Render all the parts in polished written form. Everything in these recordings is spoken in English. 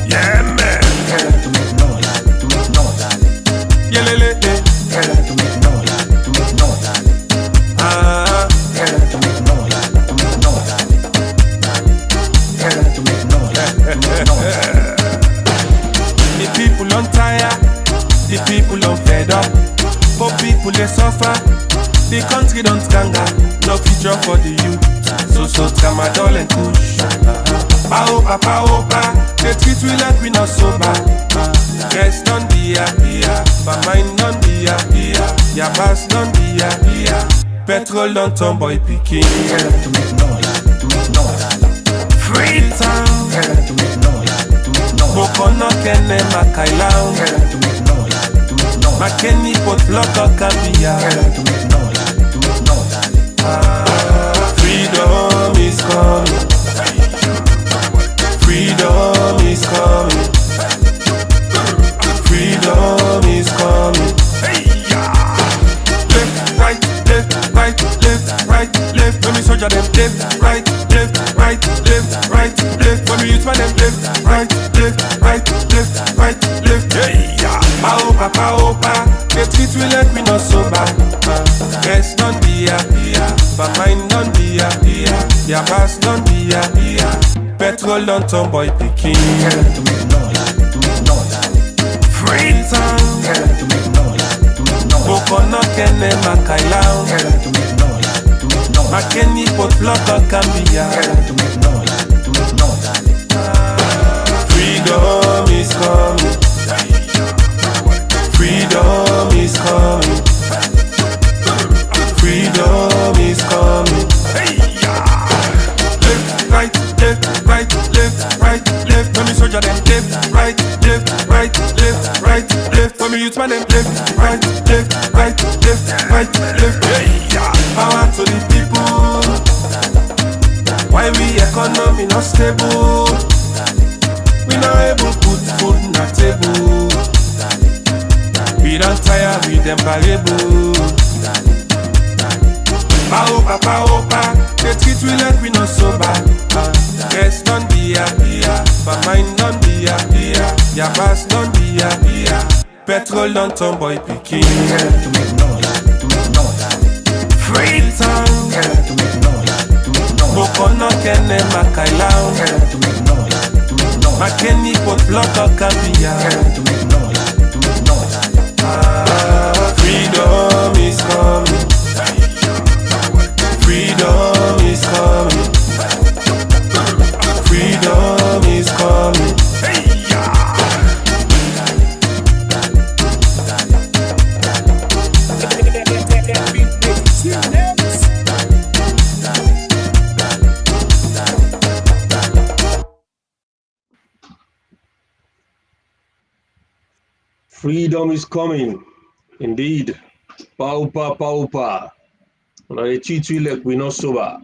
Yeah, man. To make noise, Yeah, lele. to make noise, Ah, to make noise, the people on tire, the people on fed up. Poor people they suffer, the country don't ganga. No future for the youth, so tramadol and push. Paopa, they treat we like we not sober. Rest on the here, but mine on the here. Ya pass on the here. Petrol on tom boy picking. to make noise, Free town, to make noise, Bokono kene makailang. to make noise, Makeni pot loko kambia. to make noise, Freedom is coming. Freedom is coming. Freedom is coming. Left, right, left, right, left, right, left. When we soldier them left, right, left, right, left, right, left. When we youth man them left, right, left, right, left, right, left. Yeah. Paopa, they treat we like we not sober. Rest on the here, but mine on the here. Ya pass on the here. Petrol on tom boy picking. to make noise, Free town, to make noise, Bokono kene makailang. to make noise, Makeni pot loko kambia. to make noise, Freedom is coming. Freedom is coming. Freedom is coming. Left, right, left, right, left, right, left. When we soldier them left, right, left, right, left, right, left. When we youth man them left, right, left, right, left, right, left. Power to the people. Why we economy not stable? We not able put food on the table. We don't tire with them variable. Paopa, they treat we like we not sober. Rest on the here, but mine on the here. Ya pass on the here. Petrol on tom boy picking. to make noise, Free town, to make noise, Bokono kene makailang. to make noise, Makeni pot loko kambia. to make noise, Freedom is coming. Freedom is coming. Freedom is coming. Freedom is coming, indeed. Paupa. Now they treat we like we not sober.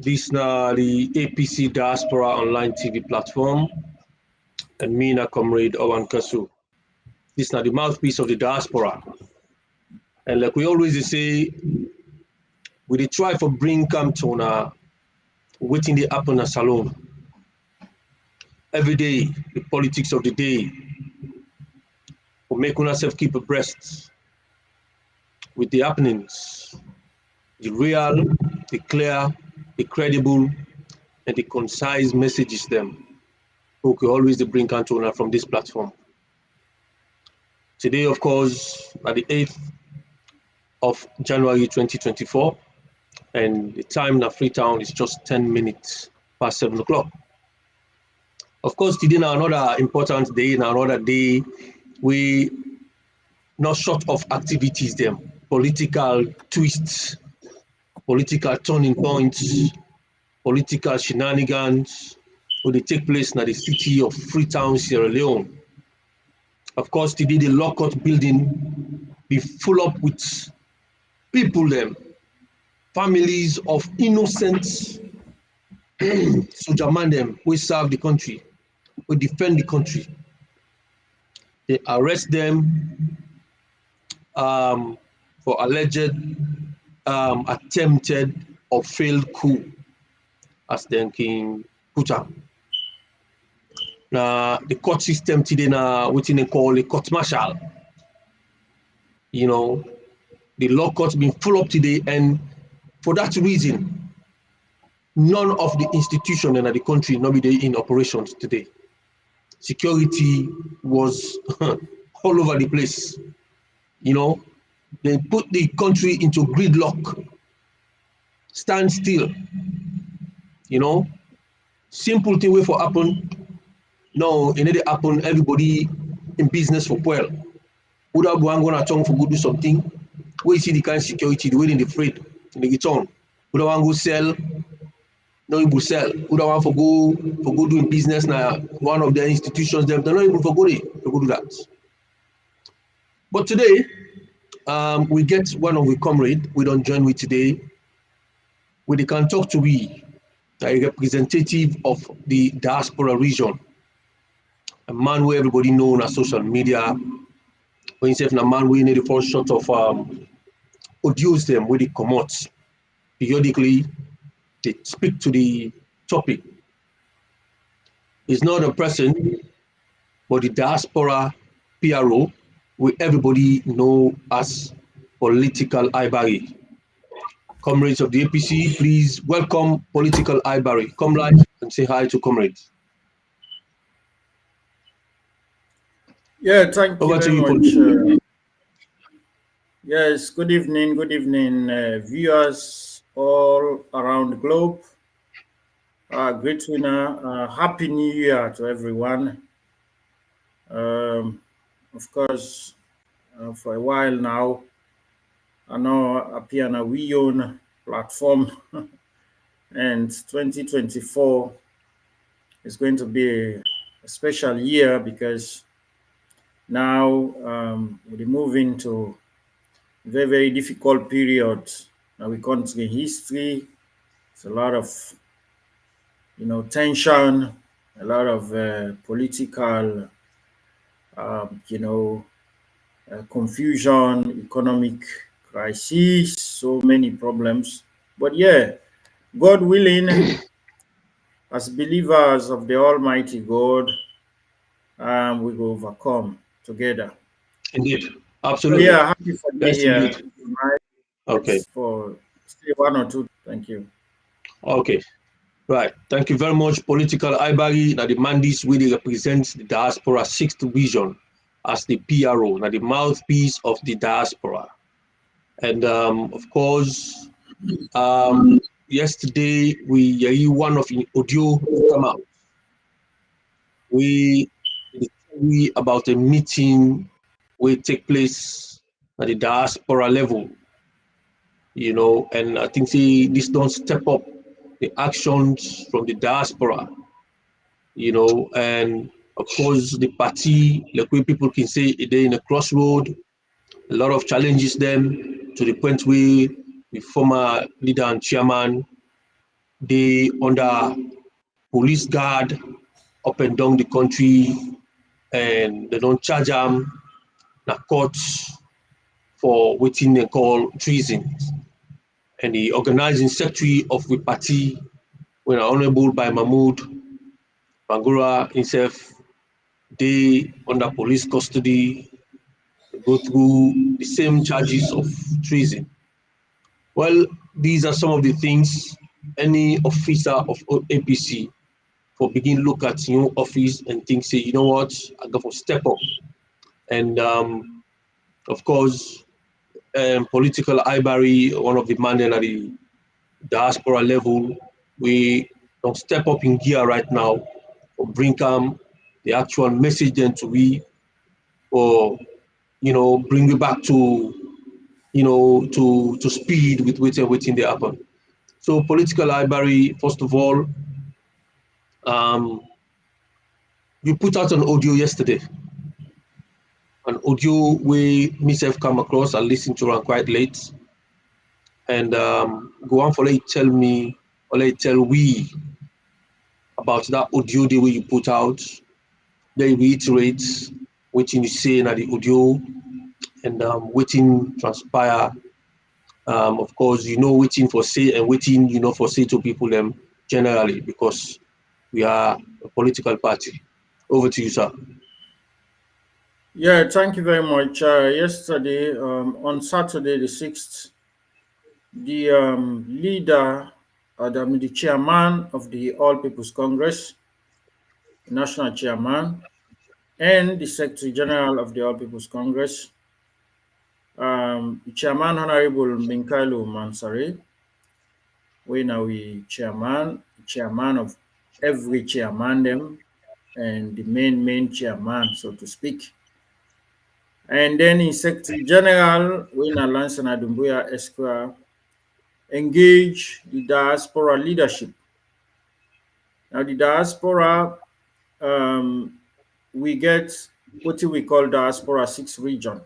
This now the APC Diaspora online TV platform, and me na comrade Owen Kasu. This now the mouthpiece of the diaspora. And like we always say, we dey try for bring come to now waiting the happen a salon. Every day, the politics of the day. We make ourselves keep abreast with the happenings, the real, the clear, the credible, and the concise messages them who can always bring Cantona from this platform. Today, of course, at the 8th of January 2024, and the time in Freetown is just 10 minutes past 7 o'clock. Of course, today now another important day, now another day we not short of activities them, political twists, political turning points, political shenanigans will they take place in the city of Freetown, Sierra Leone. Of course, today the lockout building be full up with people them, families of innocent soldier man them who serve the country, who defend the country. They arrest them for alleged attempted or failed coup. as them king put am. Now the court system today now what they call a court martial. You know, the law courts been full up today, and for that reason, none of the institutions in the country not be in operations today. Security was all over the place. You know, they put the country into gridlock, stand still. You know, simple thing way for happen. No, it need to happen. Everybody in business for well. Would have one gonna turn for go do something. Where you see the kind of security, the way in the freight, in the return. Would have one go sell. No able sell. Would have one for go doing business now. One of their institutions, they're not able for go do that. But today, we get one of our comrade. We don't join with today. We can talk to we, a representative of the diaspora region. A man who everybody know on social media. When you say a man we need the first shot of audios them where they come out. Periodically, they speak to the topic. It's not a person, but the diaspora PRO, where everybody know as political Barrrie. Comrades of the APC, please welcome political Barrrie. Come live and say hi to comrades. Yeah, thank you Over to very you, much. Yes, good evening, viewers all around the globe. Great winner. Happy New Year to everyone. Of course, for a while now, I know appear on a we own platform, and 2024 is going to be a special year because now we're moving to a very, very difficult period. Now we country history. It's a lot of, tension, a lot of political, confusion, economic crisis, so many problems. But yeah, God willing, as believers of the Almighty God, we will overcome together. Indeed, absolutely. So yeah, happy for being here. Indeed. Okay. For say one or two. Thank you. Okay. Right. Thank you very much, political Barrrie. Now the Mandis really represents the diaspora 6th region as the PRO, now the mouthpiece of the diaspora. And of course, yesterday we one of the audio come out. We about a meeting will take place at the diaspora level, and I think this don't step up the actions from the diaspora, and of course the party, like we people can say, they're in a crossroad, a lot of challenges them to the point where the former leader and chairman, they under police guard up and down the country, and they don't charge them na court for what they call treason. And the organizing secretary of the party, when honorable by Mahmoud Bangura himself, they under police custody, go through the same charges of treason. Well, these are some of the things any officer of APC for begin look at your office and think, say, you know what, I got to step up. And of course, political Barrrie, one of the men at the diaspora level, we don't step up in gear right now or bring the actual message then to we, or bring it back to to speed with waiting they happen. So political Barrrie, first of all, you put out an audio yesterday. An audio where myself come across and listen to it quite late. And go on for let tell me or let tell we about that audio the way you put out. They reiterate what you say in the audio and waiting transpire. Of course, waiting for say and waiting, for say to people them generally, because we are a political party. Over to you, sir. Yeah, thank you very much. Yesterday, on Saturday the 6th, the leader, the chairman of the All People's Congress, national chairman, and the Secretary General of the All People's Congress, Chairman Honorable Minkailu Mansari, we now we chairman of every chairman them, and the main chairman, so to speak. And then in Secretary General, we now Lansana Dumbuya Esquire engage the diaspora leadership. Now the diaspora, we get what we call diaspora 6 region.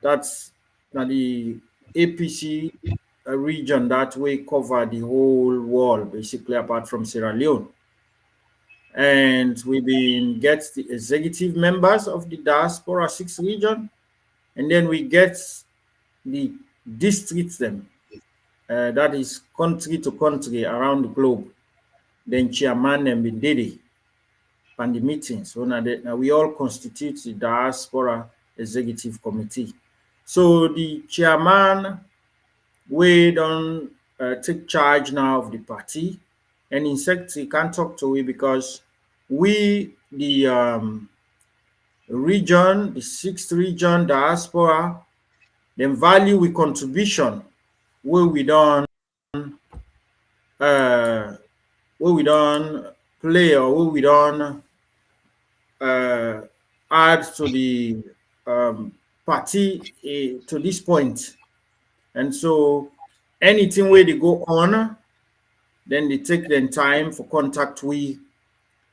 That's now the APC region that we cover the whole world, basically apart from Sierra Leone. And we been get the executive members of the diaspora 6 region, and then we get the districts them, that is country to country around the globe. Then chairman them been did and the meetings. So now we all constitute the diaspora executive committee. So the chairman, we don't take charge now of the party, and in secretary can't talk to we because we, the region, the 6th region diaspora, then value we contribution where we don't uh, where we don't play or where we don't add to the party to this point. And so anything where they go on, then they take their time for contact we,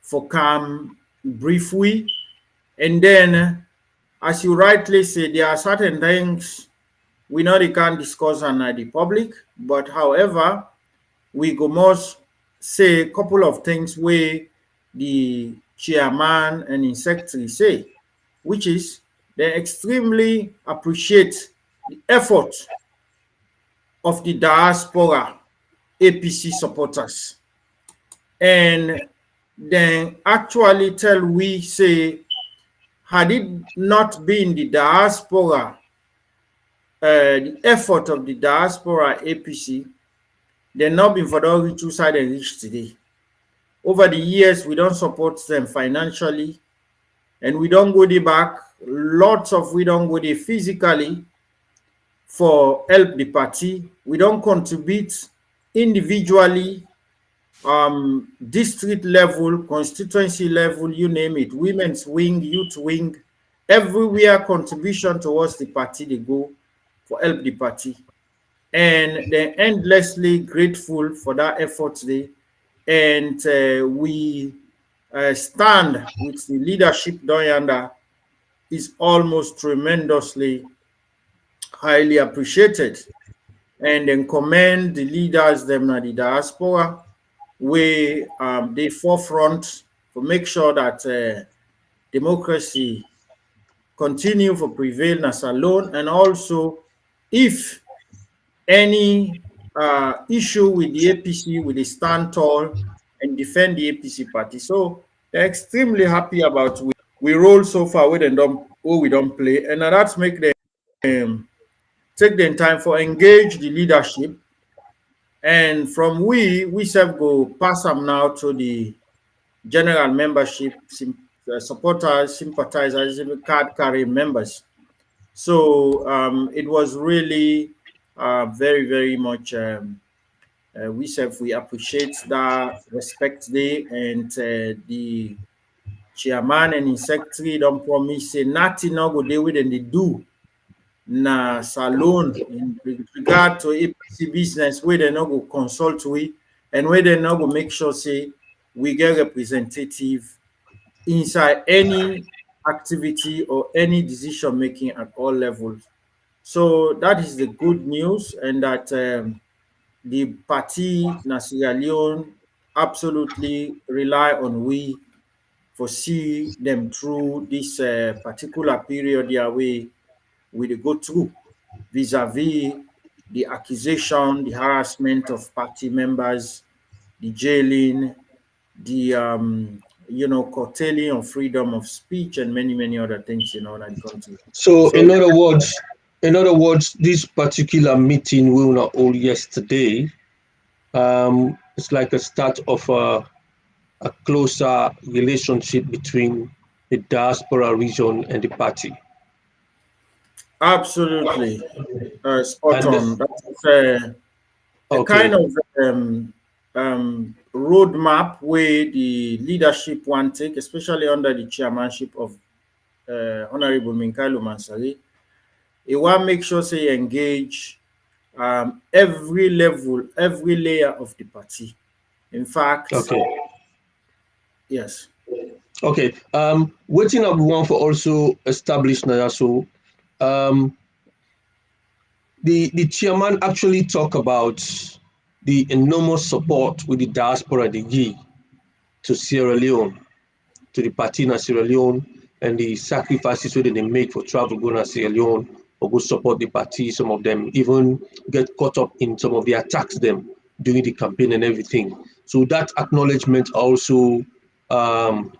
for come brief we. And then, as you rightly say, there are certain things we know they can't discuss on the public, but however, we go most say a couple of things where the chairman and his secretary say, which is they extremely appreciate the effort of the diaspora APC supporters. And then actually tell we say, had it not been the diaspora, the effort of the diaspora APC, they not been for the two side and reach today. Over the years, we don't support them financially, and we don't go there back. Lots of we don't go there physically for help the party. We don't contribute individually, district level, constituency level, you name it, women's wing, youth wing, everywhere contribution towards the party they go for help the party. And they're endlessly grateful for that effort today. And we stand with the leadership down yonder is almost tremendously highly appreciated. And then commend the leaders them at the diaspora where they forefront to make sure that democracy continue to prevail as alone, and also if any issue with the APC, will they stand tall and defend the APC party. So they're extremely happy about we roll so far with them we don't play, and that's make them take them time for engage the leadership. And from we self go pass them now to the general membership, supporters, sympathizers, card carrying members. So it was really very much we appreciate that respect day, and the chairman and his secretary don't promise say nothing no go dey with them they do na salon in regard to APC business where they no go consult we, and where they no go make sure say we get representative inside any activity or any decision making at all levels. So that is the good news, and that the party na Sierra Leone absolutely rely on we for see them through this particular period here we go through vis-a-vis the accusation, the harassment of party members, the jailing, the curtailing of freedom of speech, and many other things in the country. So, So in other words, this particular meeting we not hold yesterday. It's like a start of a closer relationship between the diaspora region and the party. absolutely spot And on. That's a kind okay, of roadmap where the leadership want take, especially under the chairmanship of Honorable Minkailu Mansari. It want make sure say engage every level, every layer of the party. In fact, okay, yes. okay. Waiting up one for also establish now. So, um, the chairman actually talk about the enormous support with the diaspora they give to Sierra Leone, to the party in Sierra Leone, and the sacrifices that they make for travel going to Sierra Leone or go support the party. Some of them even get caught up in some of the attacks them during the campaign and everything. So that acknowledgement also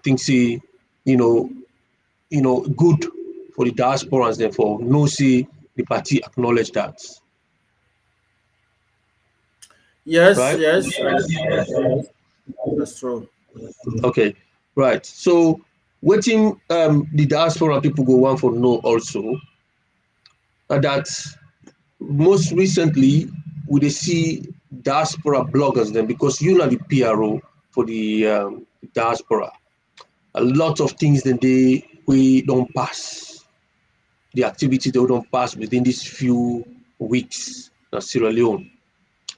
thinks he, good for the diasporans. Therefore, no see the party acknowledge that, Yes, right? yes, that's true. Okay, right. So, waiting the diaspora people go one for no also that most recently we dey see diaspora bloggers then because you know the PRO for the diaspora. A lot of things that we don't pass. The activity they don't pass within these few weeks in Sierra Leone.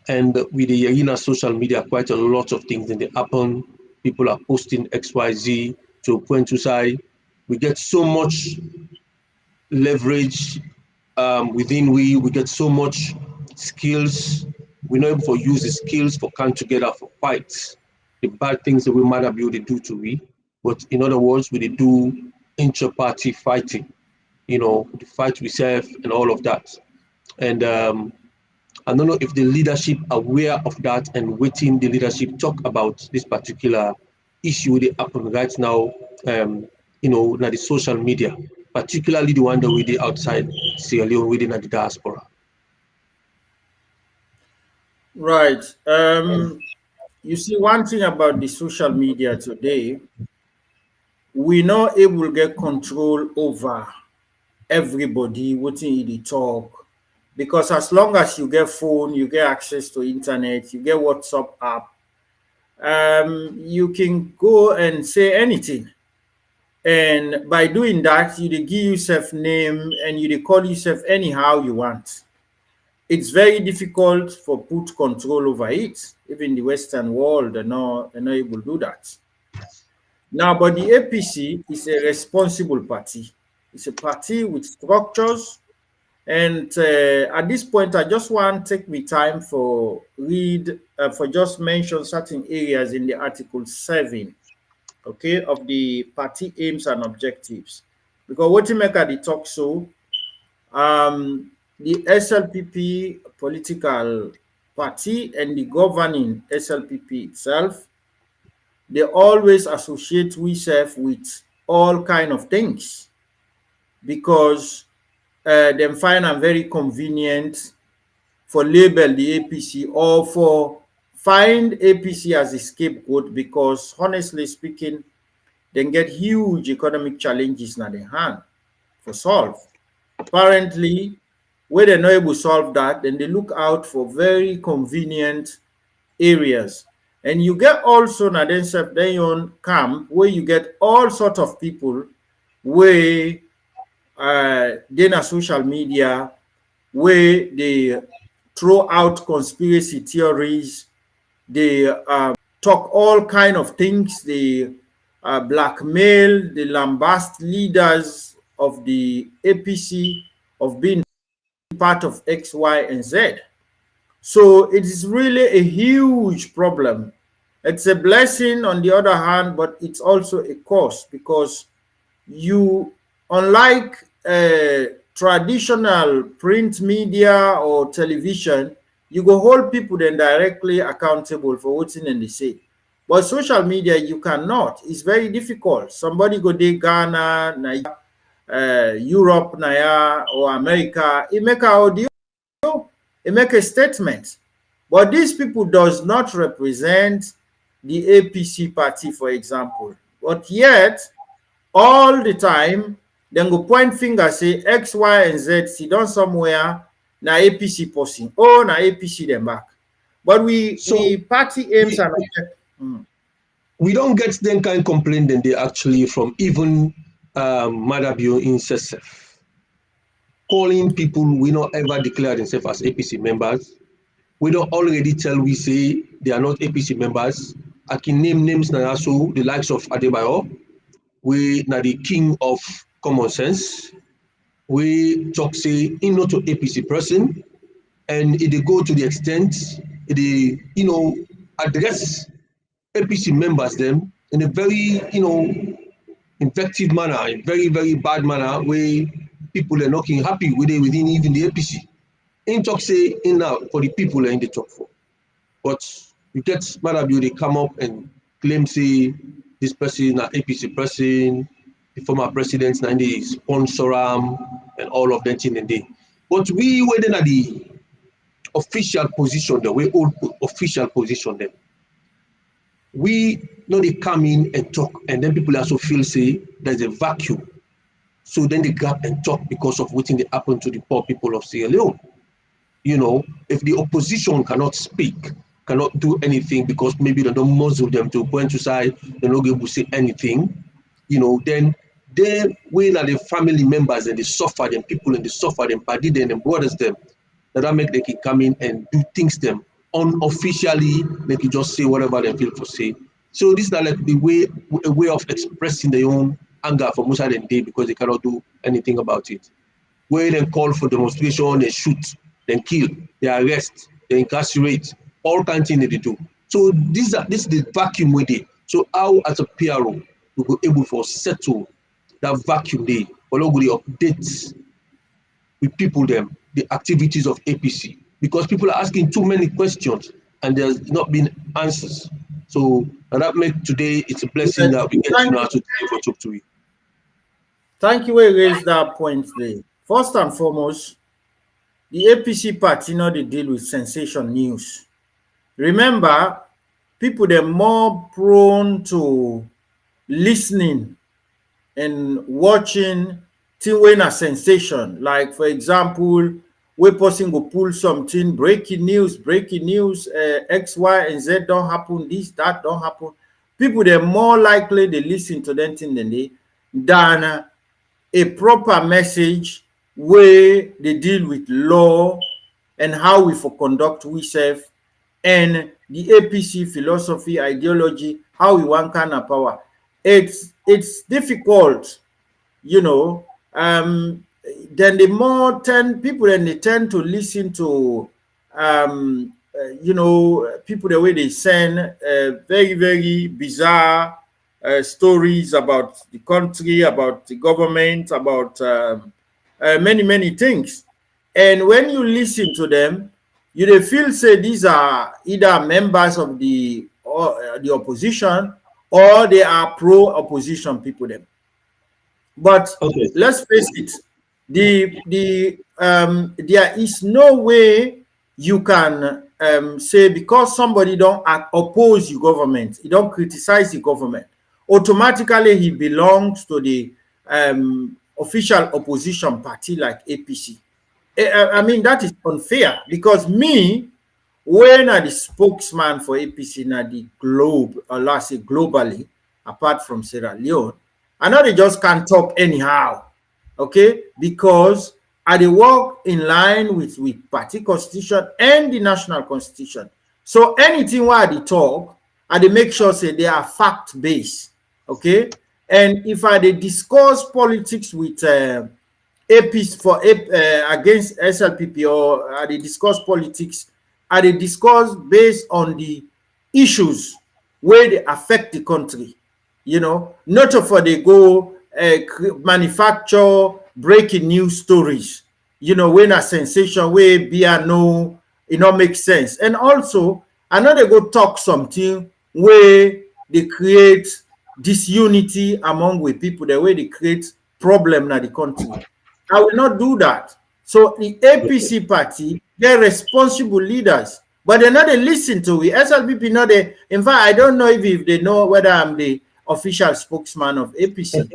And with the in social media, quite a lot of things that they happen. People are posting XYZ to a point to say we get so much leverage within we get so much skills. We're not able to use the skills for come together for fights. The bad things that we might have been able to do to we, but in other words, we do intra-party fighting, the fight we serve and all of that. And I don't know if the leadership aware of that and waiting the leadership talk about this particular issue they happen right now, now the social media, particularly the one that we did outside Sierra Leone within the diaspora. Right. You see, one thing about the social media today, we not able to get control over everybody waiting in the talk, because as long as you get phone, you get access to internet, you get WhatsApp app, you can go and say anything. And by doing that, you dey give yourself name and you dey call yourself anyhow you want. It's very difficult for put control over it. Even the Western world, they're not able to do that. Now, but the APC is a responsible party. It's a party with structures. And at this point, I just want to take me time for just mention certain areas in the Article 7, okay, of the party aims and objectives. Because what you make at the talk so, the SLPP political party and the governing SLPP itself, they always associate ourselves with all kind of things because them find them very convenient for label the APC or for find APC as a scapegoat because honestly speaking, they get huge economic challenges in their hand for solve. Apparently, where they're not able to solve that, then they look out for very convenient areas. And you get also now then your own camp where you get all sorts of people where then a social media where they throw out conspiracy theories, they talk all kind of things, they blackmail, they lambast leaders of the APC of being part of X, Y, and Z. So it is really a huge problem. It's a blessing on the other hand, but it's also a curse because you, unlike traditional print media or television, you go hold people then directly accountable for what's in they say. But social media, you cannot. It's very difficult. Somebody go to Ghana, Europe, or America, it make a audio, it make a statement. But these people does not represent the APC party, for example. But yet, all the time, then go point finger, say X, Y, and Z, sit down somewhere, na APC person. Oh, na APC them back. But we party aims and we don't get them kind of complaint than they actually from even Madabio in SSF. Calling people we not ever declare themselves as APC members. We don't already tell we say they are not APC members. I can name names now, so the likes of Adebayo. We now the king of common sense. We talk say he not an APC person, and it go to the extent it address APC members them in a very invective manner, a very very bad manner where people are not happy with it within even the APC. In talk say in now for the people in the talk for, but you get Madabio, they come up and claim say this person an APC person, the former presidents and they sponsor and all of that in the day. But we were then at the official position there, we all official position there. We know they come in and talk, and then people also feel say there's a vacuum. So then they grab and talk because of what they happen to the poor people of Sierra Leone. If the opposition cannot speak, cannot do anything because maybe they don't muzzle them to point to side, they're not able to say anything, then they when are the family members and they suffer them, people and they suffer them, party them and brothers them, that make they can come in and do things them unofficially, they can just say whatever they feel for say. So this is like a way of expressing their own anger for most of the day because they cannot do anything about it. Where they call for demonstration, they shoot, then kill, they arrest, they incarcerate, all kinds of things they do. So this is the vacuum with it. So how as a PRO we were able to settle that vacuum day, along with the updates with people them, the activities of APC, because people are asking too many questions and there's not been answers. So that make today it's a blessing that we get to know how to talk to you. Thank you. We raised that point there. First and foremost, the APC party they deal with sensation news. Remember, people they're more prone to listening and watching till when a sensation. Like for example, we person go pull something, breaking news, X, Y, and Z don't happen, this, that don't happen. People they're more likely they listen to them thing than a proper message where they deal with law and how we for conduct ourselves and the APC philosophy, ideology, how we want kind of power. It's difficult, then the more people then they tend to listen to people the way they send very very bizarre stories about the country, about the government, about many things. And when you listen to them, you feel say these are either members of the opposition or they are pro-opposition people them. But Okay. let's face it, there is no way you can say because somebody don't oppose the government, he don't criticize the government, automatically he belongs to the official opposition party like APC. I mean, that is unfair because me, when I the spokesman for APC na the globe, or let's say globally, apart from Sierra Leone, I know they just can't talk anyhow, okay? Because I they work in line with party constitution and the national constitution. So anything where they talk, I they make sure say they are fact based, okay? And if I they discuss politics with APC for against SLPP or I they discuss politics, I they discuss based on the issues where they affect the country. Not for they go manufacture breaking news stories, when a sensation where be a no, make sense. And also, I know they go talk something where they create disunity among we people, the way they create problem in the country. I will not do that. So the APC party, they're responsible leaders, but they're not they listen to it. SLPP not they. In fact, I don't know if they know whether I'm the official spokesman of APC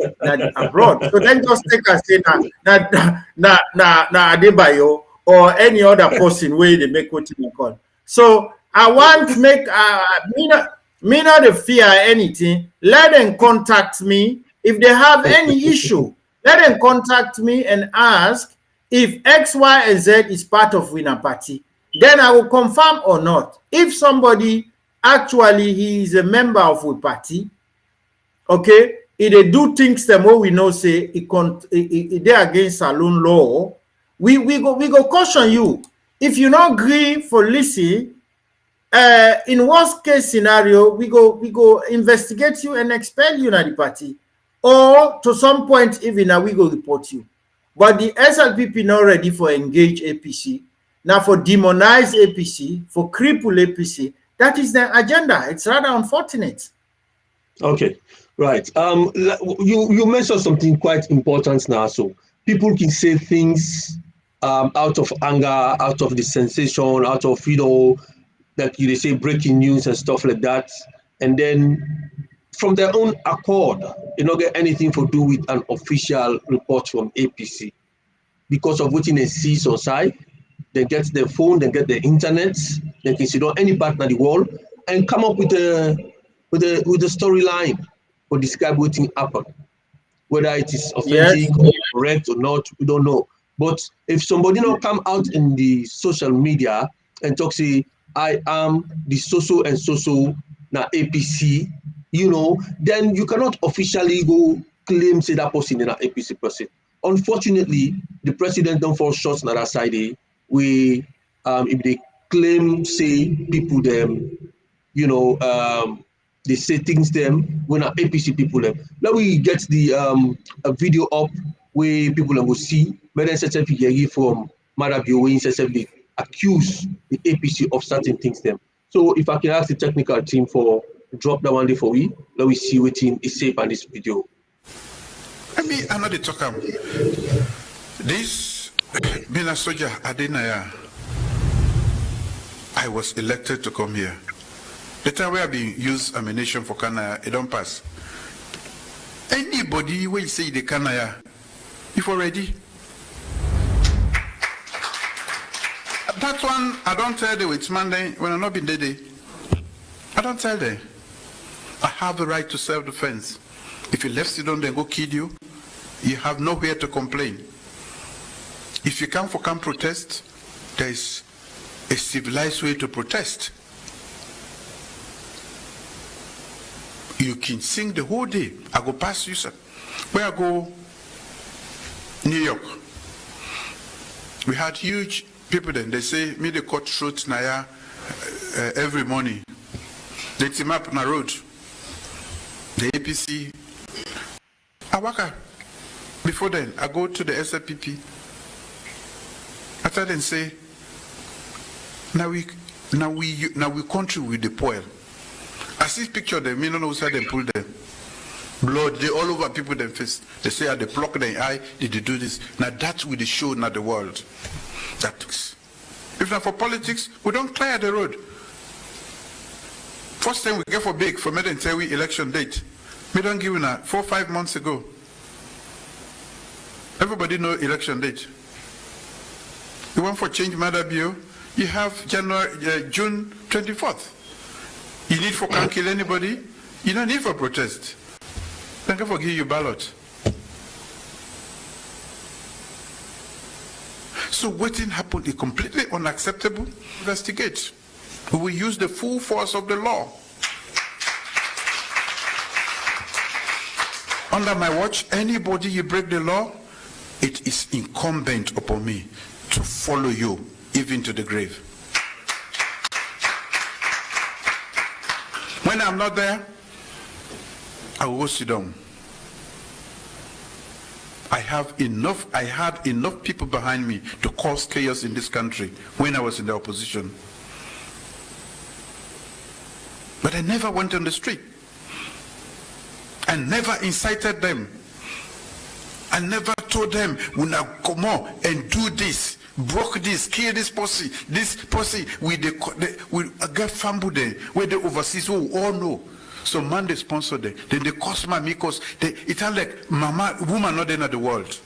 abroad. So then just take and say na Adebayo or any other person where they make what you call. So I want to make me not the fear anything. Let them contact me if they have any issue. Let them contact me and ask if X, Y, and Z is part of winner party. Then I will confirm or not. If somebody actually he is a member of a party, okay, if they do things them what we know say they against saloon law, we go caution you. If you not agree for listen, in worst case scenario, we go investigate you and expel you in the party. Or to some point, even now we go report you. But the SLPP not ready for engage APC. Now for demonize APC, for cripple APC, that is the agenda. It's rather unfortunate. Okay, right. You mentioned something quite important now. So people can say things out of anger, out of the sensation, out of that they say breaking news and stuff like that, and then from their own accord, not get anything to do with an official report from APC because of what they see on site. They get their phone, they get the internet, they can see any partner in the world and come up with a storyline or describe what happened. Whether it is authentic or correct or not, we don't know. But if somebody not come out in the social media and talk, say, I am the so-so and so-so na APC, then you cannot officially go claim say that person is an APC person. Unfortunately, the president don't fall short on that side. If they claim say people them, they say things them when are APC people them. Now we get the a video up where people will see whether SSF from Marabio when SSF accuse the APC of certain things them. So if I can ask the technical team for drop that one day for we, let we see what is safe on this video. I know they talk this being a soldier Adenaya, I was elected to come here. The time we have been used ammunition for Kanaya, it don't pass. Anybody will say the Kanaya, if already. That one, I don't tell them it's Monday when I'm not been there. I don't tell them. I have the right to self-defense. If you left Sudan, then go kill you. You have nowhere to complain. If you come for camp protest, there is a civilized way to protest. You can sing the whole day. I go past you, sir. Where I go, New York. We had huge people then. They say, me they cut throat naya every morning. They team up on the road. The APC. I walk out. Before then, I go to the SLPP. I tell them say, now we country with the poil. I see picture of them, me don't know how they pull them. Blood, they all over people them face. They say they pluck their eye, did they do this? Now that's with the show, not the world. That's if not for politics, we don't clear the road. First time we get for big for me and tell we election date. We don't give you 4 or 5 months ago. Everybody know election date. You want for change matter bill, you have June 24th. You need for can't kill anybody, you don't need for protest. Thank you for giving you ballot. So waiting happened is completely unacceptable. Investigate. We will use the full force of the law. Under my watch, anybody you break the law, it is incumbent upon me to follow you even to the grave. When I'm not there, I will go sit down. I had enough people behind me to cause chaos in this country when I was in the opposition. But I never went on the street. I never incited them. I never told them, "We now come on and do this, broke this, kill this posse, we get famble there, where the overseas who all know." So man they sponsor them. Then they cost my because it's like mama woman not in the world.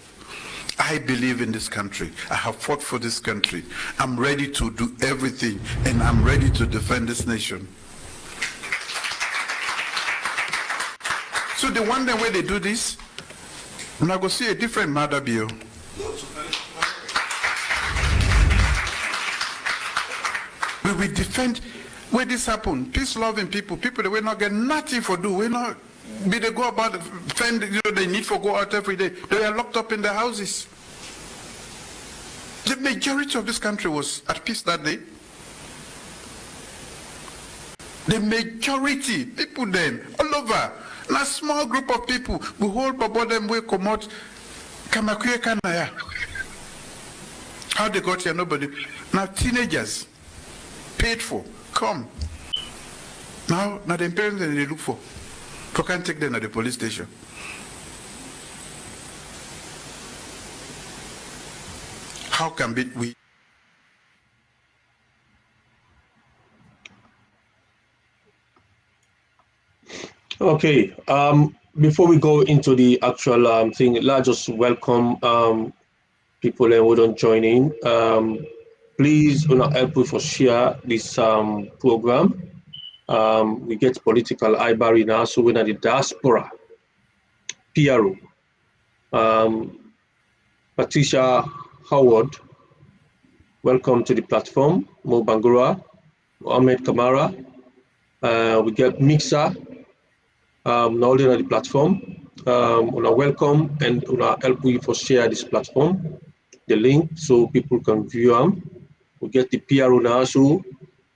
I believe in this country. I have fought for this country. I'm ready to do everything, and I'm ready to defend this nation. So the one day where they do this, and I go see a different mother bill. We defend where this happen. Peace-loving people that will not get nothing for do. We not be they go about defend. They need for go out every day. They are locked up in their houses. The majority of this country was at peace that day. The majority people then all over. Now, small group of people, we hold about them, we come out, Kamakuye Kanaya. How they got here, nobody. Now, teenagers, paid for, come. Now the parents they look for. We can't take them at the police station. How can we? Okay, before we go into the actual thing, let's just welcome people who don't join in. Please help us for share this program. We get political Barrrie now, so we're at the Diaspora, PRO. Patricia Howard, welcome to the platform. Mo Bangura, Mohamed Kamara. We get Mixer. Now they're on the platform. Welcome and help you for share this platform, the link so people can view them. We get the PRO now, so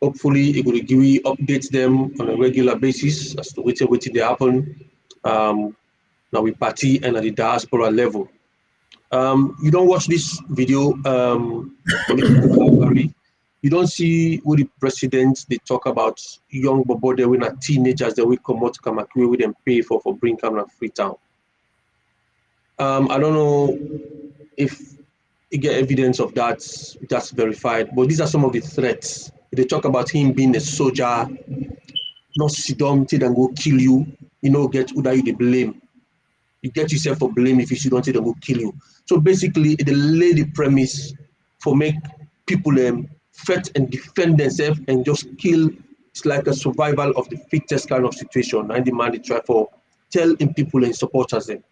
hopefully it will give you updates them on a regular basis as to what they happen. Now we party and at the diaspora level. You don't watch this video, you don't see what the president they talk about young bobo they when are teenagers that we come out to Kamakwe with them pay for bring come to Freetown. I don't know if you get evidence of that's verified, but these are some of the threats. They talk about him being a soldier, not sit down till and go kill you, get who that you they blame. You get yourself for blame if you sit down till and go kill you. So basically they lay the premise for make people fight and defend themselves and just kill. It's like a survival of the fittest kind of situation. And the man they try for tell in people and supporters them.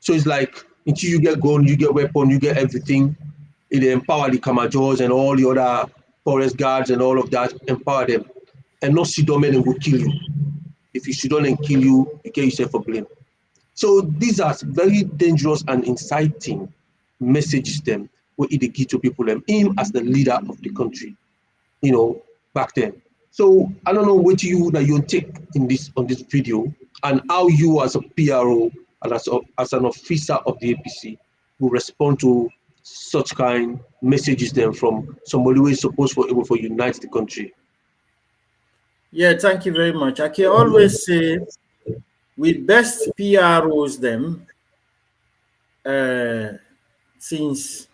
So it's like until you get gun, you get weapon, you get everything, it empower the Kamajors and all the other forest guards and all of that, empower them. And not sit down and go kill you. If you sit down and kill you, you get yourself for blame. So these are very dangerous and inciting messages them what they give to people him as the leader of the country, back then. So I don't know what you take in on this video and how you as a PRO and as an officer of the APC will respond to such kind messages them from somebody who is supposed for able to unite the country. Yeah, thank you very much. I can always say we best PROs them since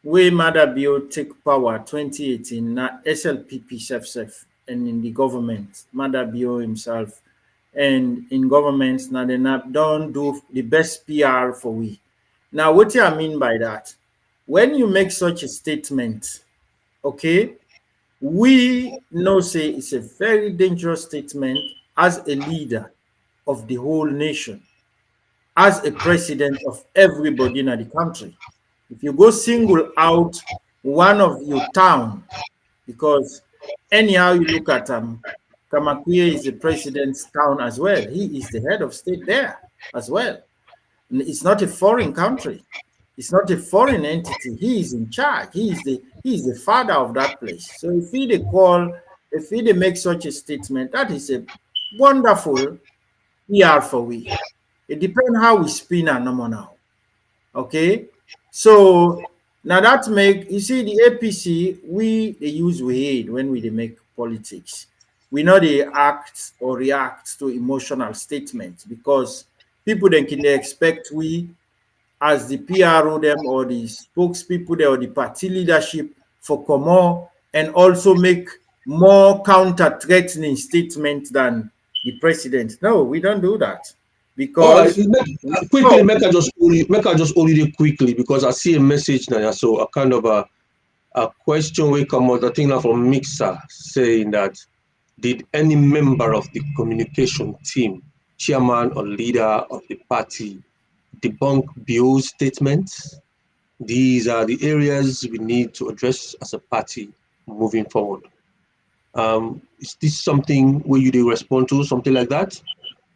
we Madabio take power 2018 na SLPP self and in the government Madabio himself and in governments now they don't do the best PR for we. Now what do I mean by that? When you make such a statement, okay, we know say it's a very dangerous statement as a leader of the whole nation, as a president of everybody in the country. If you go single out one of your town, because anyhow you look at Kamakwe is the president's town as well. He is the head of state there as well. It's not a foreign country. It's not a foreign entity. He is in charge. He is the father of that place. So if he make such a statement, that is a wonderful PR for we. It depends how we spin our number now. Okay, so now that make you see the APC they use we hate when we they make politics. We know they act or react to emotional statements because people then can they expect we as the PRO them or the spokespeople there or the party leadership for come on and also make more counter-threatening statements than the president. No, we don't do that All right, because quickly, no, make I just hold it quickly because I see a message now, so a kind of a question will come out. I think now from Mixer saying that did any member of the communication team, chairman or leader of the party, debunk Bio's statements? These are the areas we need to address as a party moving forward. Is this something where you do respond to, something like that?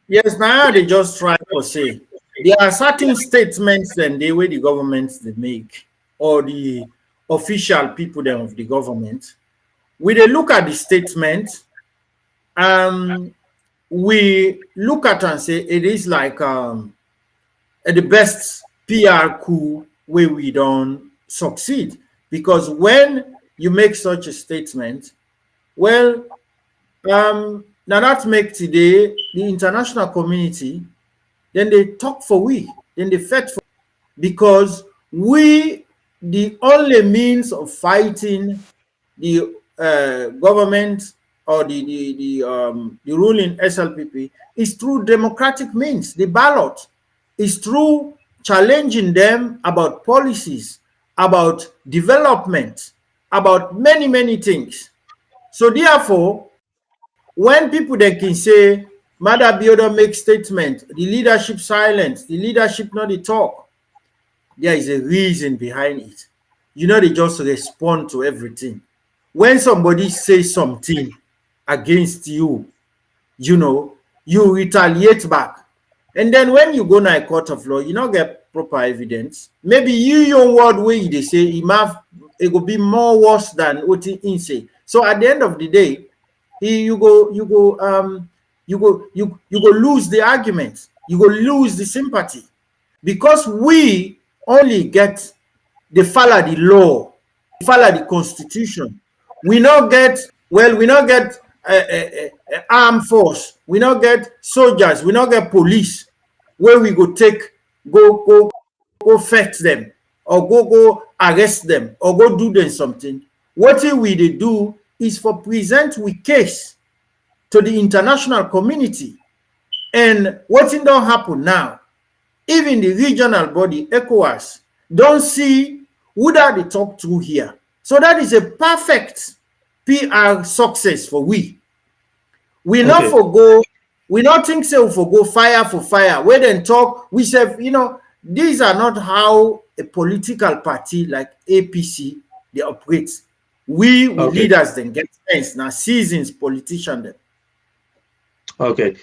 yes, now they just try to say there are certain statements and the way the governments they make or the official people then of the government. We they look at the statement, um, we look at and say it is like the best PR coup where we don't succeed because when you make such a statement, well, now that make today the international community then they talk for we, then they fight for because we the only means of fighting the government or the ruling SLPP is through democratic means. The ballot is through challenging them about policies, about development, about many things. So therefore, when people they can say, Mother Biodo make statement, the leadership silence, the leadership not the talk, there is a reason behind it. You know, they just respond to everything. When somebody says something against you, you know, you retaliate back. And then when you go to a court of law, you don't get proper evidence. Maybe you your word way they say it will be more worse than what he say. So at the end of the day, you go lose the argument, you go lose the sympathy because we only get the follow the law, follow the constitution. We not get we not get armed force, we not get soldiers, we not get police where we go take go fetch them or go arrest them or go do them something. What we they do is for present we case to the international community. And what don't happen now, even the regional body, ECOWAS, don't see who that they talk to here. So that is a perfect PR success for we. We not Okay. forgo, we not think so forgo fire for fire. We then talk, we say, you know, these are not how a political party like APC they operate. We Okay. leaders then get sense now, seasons politician then. Okay.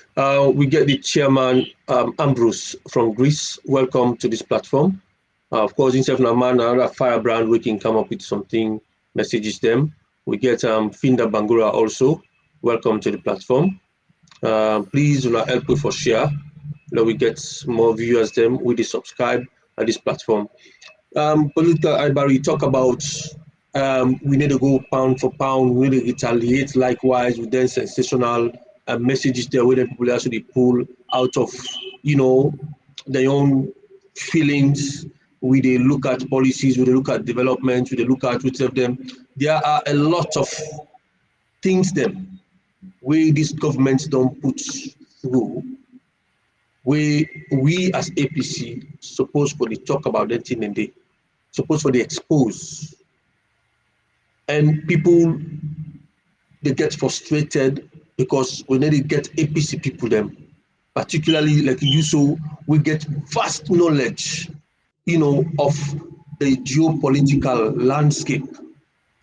We get the chairman, Ambrose from Greece. Welcome to this platform. Of course, instead of man, another firebrand, we can come up with something, messages them. We get Finda Bangura also. Welcome to the platform. Please do not help me for share. Let we get more viewers them with the subscribe at this platform. Political Barrrie, talk about we need to go pound for pound, we need to retaliate likewise with then sensational messages there where the people actually pull out of, you know, their own feelings. We they look at policies, we they look at development, we they look at which of them. There are a lot of things them where these governments don't put through where we as APC supposed for the talk about that thing and they supposed for the expose. And people they get frustrated because when they get APC people them, particularly like you so we get vast knowledge, you know, of the geopolitical landscape,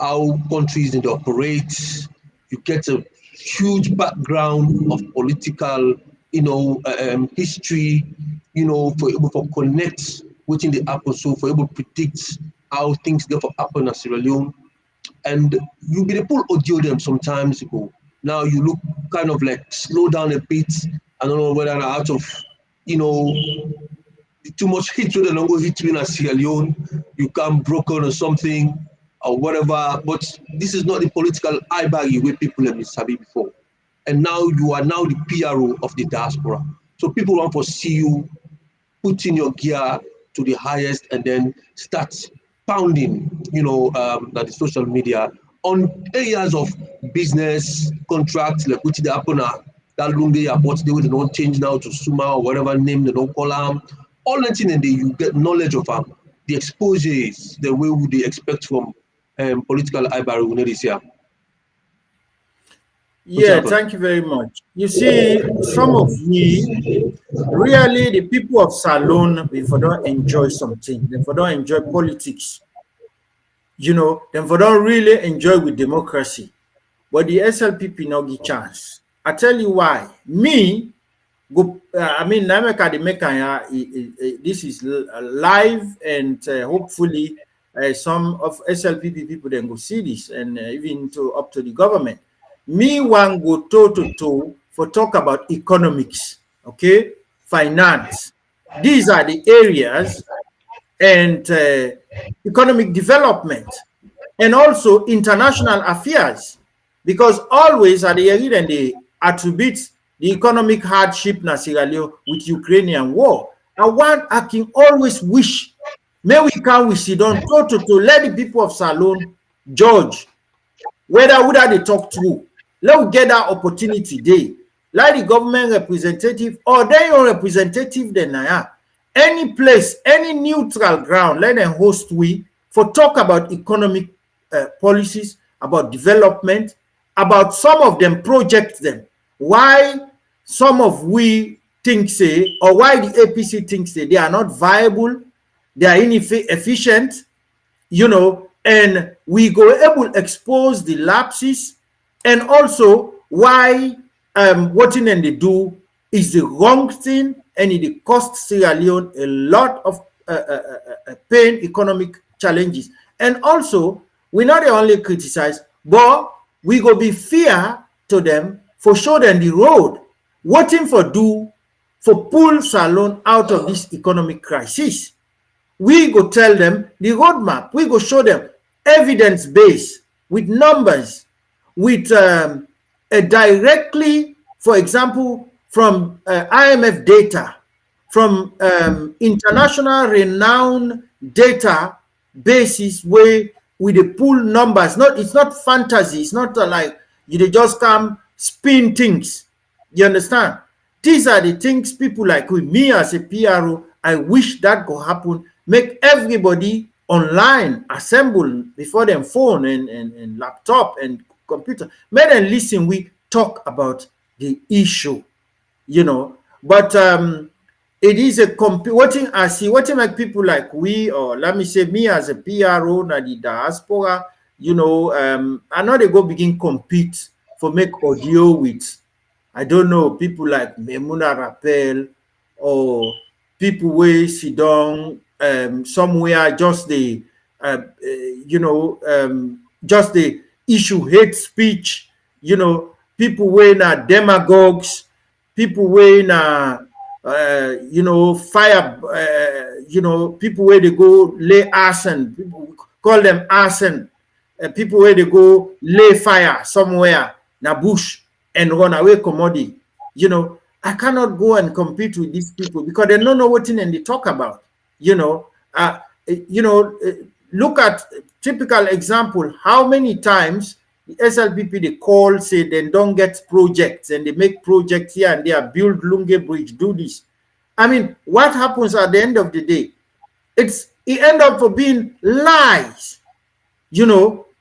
how countries need to operate. You get a huge background of political, you know, history, you know, for able to connect within the happen, so for able to predict how things go for happen in Sierra Leone. And you be the pull audio them sometimes ago. Now you look kind of like slow down a bit. I don't know whether out of, you know, too much hit with the longer hit in Sierra Leone, you come broken or something or whatever. But this is not the political Barrrie where people have been sabi before. And now you are now the PRO of the diaspora. So people want to see you put in your gear to the highest and then start pounding, that the social media on areas of business, contracts, like which they happen at that Lunge airport, they don't change now to Suma or whatever name they don't call them. All that thing and you get knowledge of the exposure is the way would they expect from political Barrrie this year. Yeah, thank you very much. You see, some of we, really the people of Salone, if they don't enjoy something, if they don't enjoy politics, then they don't really enjoy with democracy. But the SLPP no get chance. I tell you why. Me, go. This is live, and hopefully some of SLPP people then go see this, and even up to the government. Me one go toe to toe for talk about economics, okay, finance. These are the areas, and economic development, and also international affairs, because always at the end they attribute the economic hardship na Sierra Leone with Ukrainian war. I can always wish, may we sit down toe to toe, let the people of Salone judge whether they talk to. Let us get that opportunity there. Like the government representative or their own representative, then any place, any neutral ground, let them host we for talk about economic policies, about development, about some of them projects them. Why some of we think say, or why the APC thinks say they are not viable, they are inefficient, and we go able to expose the lapses, and also why what they do is the wrong thing, and it costs Sierra Leone a lot of pain, economic challenges. And also, we not only criticize, but we go be fair to them for show them the road, waiting for pull Salone out of this economic crisis. We go tell them the roadmap. We go show them evidence-based with numbers, with directly, for example, from IMF data, from international renowned data basis where we the pull numbers. It's not fantasy. It's not like you just come spin things. You understand? These are the things people like me as a PRO, I wish that could happen. Make everybody online assemble before them phone and laptop and computer. Make them listen. We talk about the issue, But it is a what I see. What make people like we, or let me say me as a PRO, na the diaspora, I know they go begin compete for make audio with, I don't know, people like Memuna Rappel, or people where sit down somewhere just the just the issue hate speech, people where na demagogues, people where na fire, people where they go lay arson, people call them arson, people where they go lay fire somewhere na bush and run away commodity. I cannot go and compete with these people because they don't know what they talk about. Look at typical example. How many times the SLPP they call, say they don't get projects, and they make projects here and there, build Lunge Bridge, do this. I mean, what happens at the end of the day? It end up for being lies,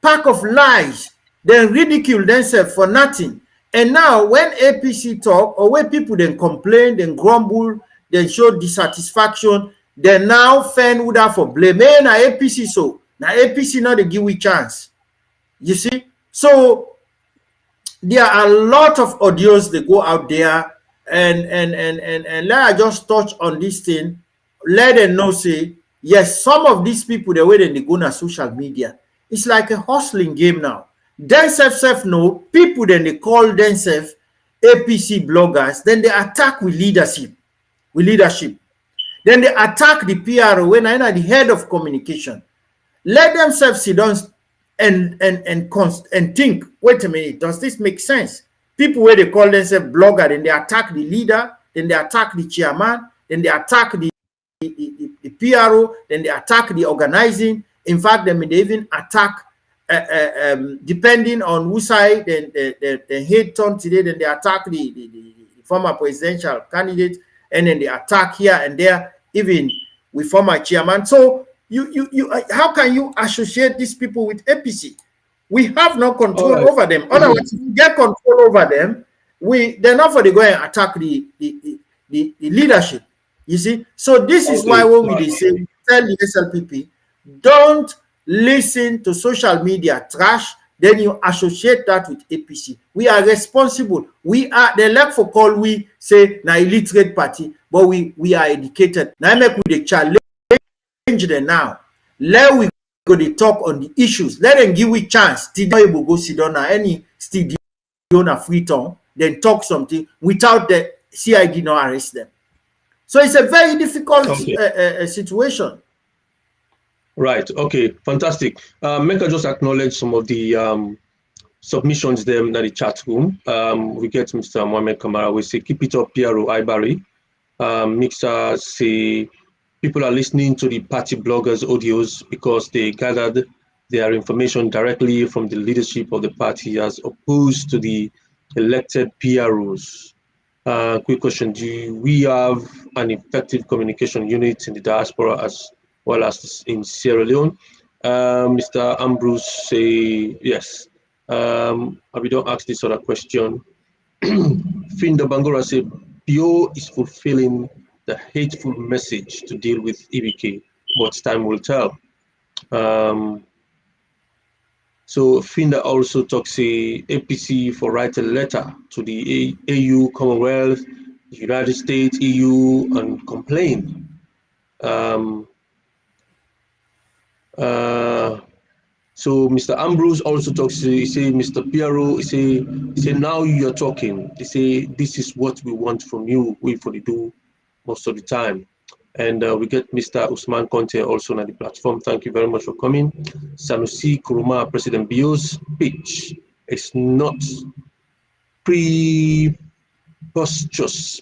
pack of lies. They ridicule themselves for nothing. And now when APC talk, or when people then complain, then grumble, then show dissatisfaction, then now fan would have for blame. Hey, na APC so. Now APC not they give we chance. You see? So there are a lot of audios that go out there, and let I just touch on this thing. Let them know, say, yes, some of these people, the way they go on social media, it's like a hustling game now. Themselves know people, then they call themselves APC bloggers, then they attack with leadership. Then they attack the PRO when I am the head of communication. Let themselves sit down and think, wait a minute, does this make sense? People where they call themselves blogger, then they attack the leader, then they attack the chairman, then they attack the PRO, then they attack the organizing. In fact, they may even attack, depending on whose side they hate on today, then they attack the former presidential candidate, and then they attack here and there, even with former chairman. So how can you associate these people with APC? We have no control over them. Otherwise, if we get control over them, they're not for the go and attack the leadership. You see? So this is why when we say, tell the SLPP, don't listen to social media trash, then you associate that with APC. We are responsible. We are, they like for call, we say, na illiterate party, but we are educated. Now make we the challenge them now. Let we go to talk on the issues. Let them give we chance. Still able go sit down any studio on a free tongue, then talk something without the CID not arrest them. So it's a very difficult situation. Right. Okay. Fantastic. Make I just acknowledge some of the submissions there in the chat room. We get Mr. Mohamed Kamara. We say, keep it up, PRO, Barrrie. Mixer say, people are listening to the party bloggers' audios because they gathered their information directly from the leadership of the party as opposed to the elected PROs. Quick question, do we have an effective communication unit in the diaspora as well as in Sierra Leone? Mr. Ambrose say yes. We don't ask this other question. Findo Bangora say, BO is fulfilling the hateful message to deal with EBK, but time will tell. So Finda also talks APC for write a letter to the AU, Commonwealth, the United States, EU, and complain. So Mr. Ambrose also talks, he say, Mr. Piero, he say now you're talking. He say, this is what we want from you, we for the do most of the time. And we get Mr. Usman Conte also on the platform. Thank you very much for coming. Sanusi Kuruma, President Bio's speech is not preposterous,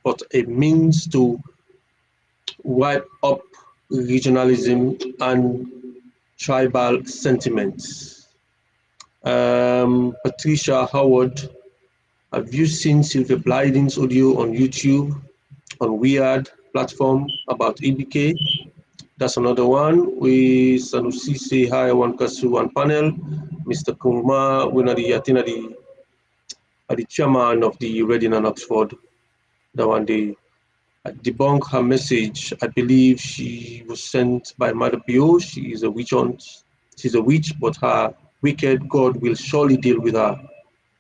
but a means to wipe up regionalism and tribal sentiments. Patricia Howard, have you seen Sylvia Blyden's audio on YouTube, on Weird platform about EBK? That's another one. We Sanusi say hi, one Kasu, one panel. Mr. Kurma, we're the chairman of the Reading and Oxford. That one day debunk her message. I believe she was sent by Mother Bio. She is a witch hunt. She's a witch, but her wicked God will surely deal with her.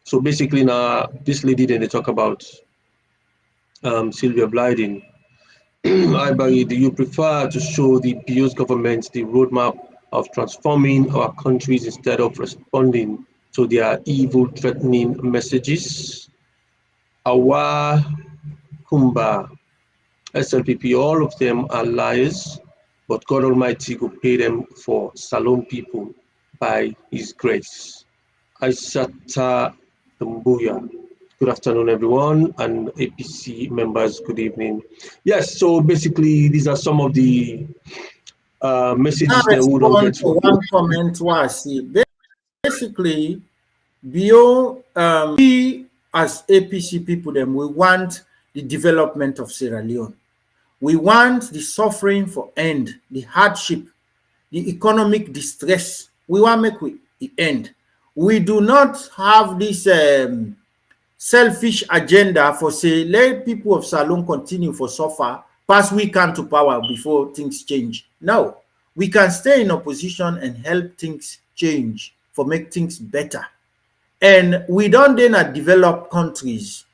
So basically now this lady then they talk about Sylvia Blyden. Hi Barry, do you prefer to show the BO's government the roadmap of transforming our countries instead of responding to their evil threatening messages? Awa Kumba, SLPP, all of them are liars, but God Almighty will pay them for Salon people by His grace. Aisata Mbuya. Good afternoon, everyone, and APC members, good evening. Yes, so basically, these are some of the messages that we don't get to one comment was basically, we as APC people, then we want the development of Sierra Leone. We want the suffering for end, the hardship, the economic distress. We want to make it end. We do not have this selfish agenda for say let people of Salon continue for suffer pass we can to power before things change. No, we can stay in opposition and help things change for make things better. And we don't then develop countries.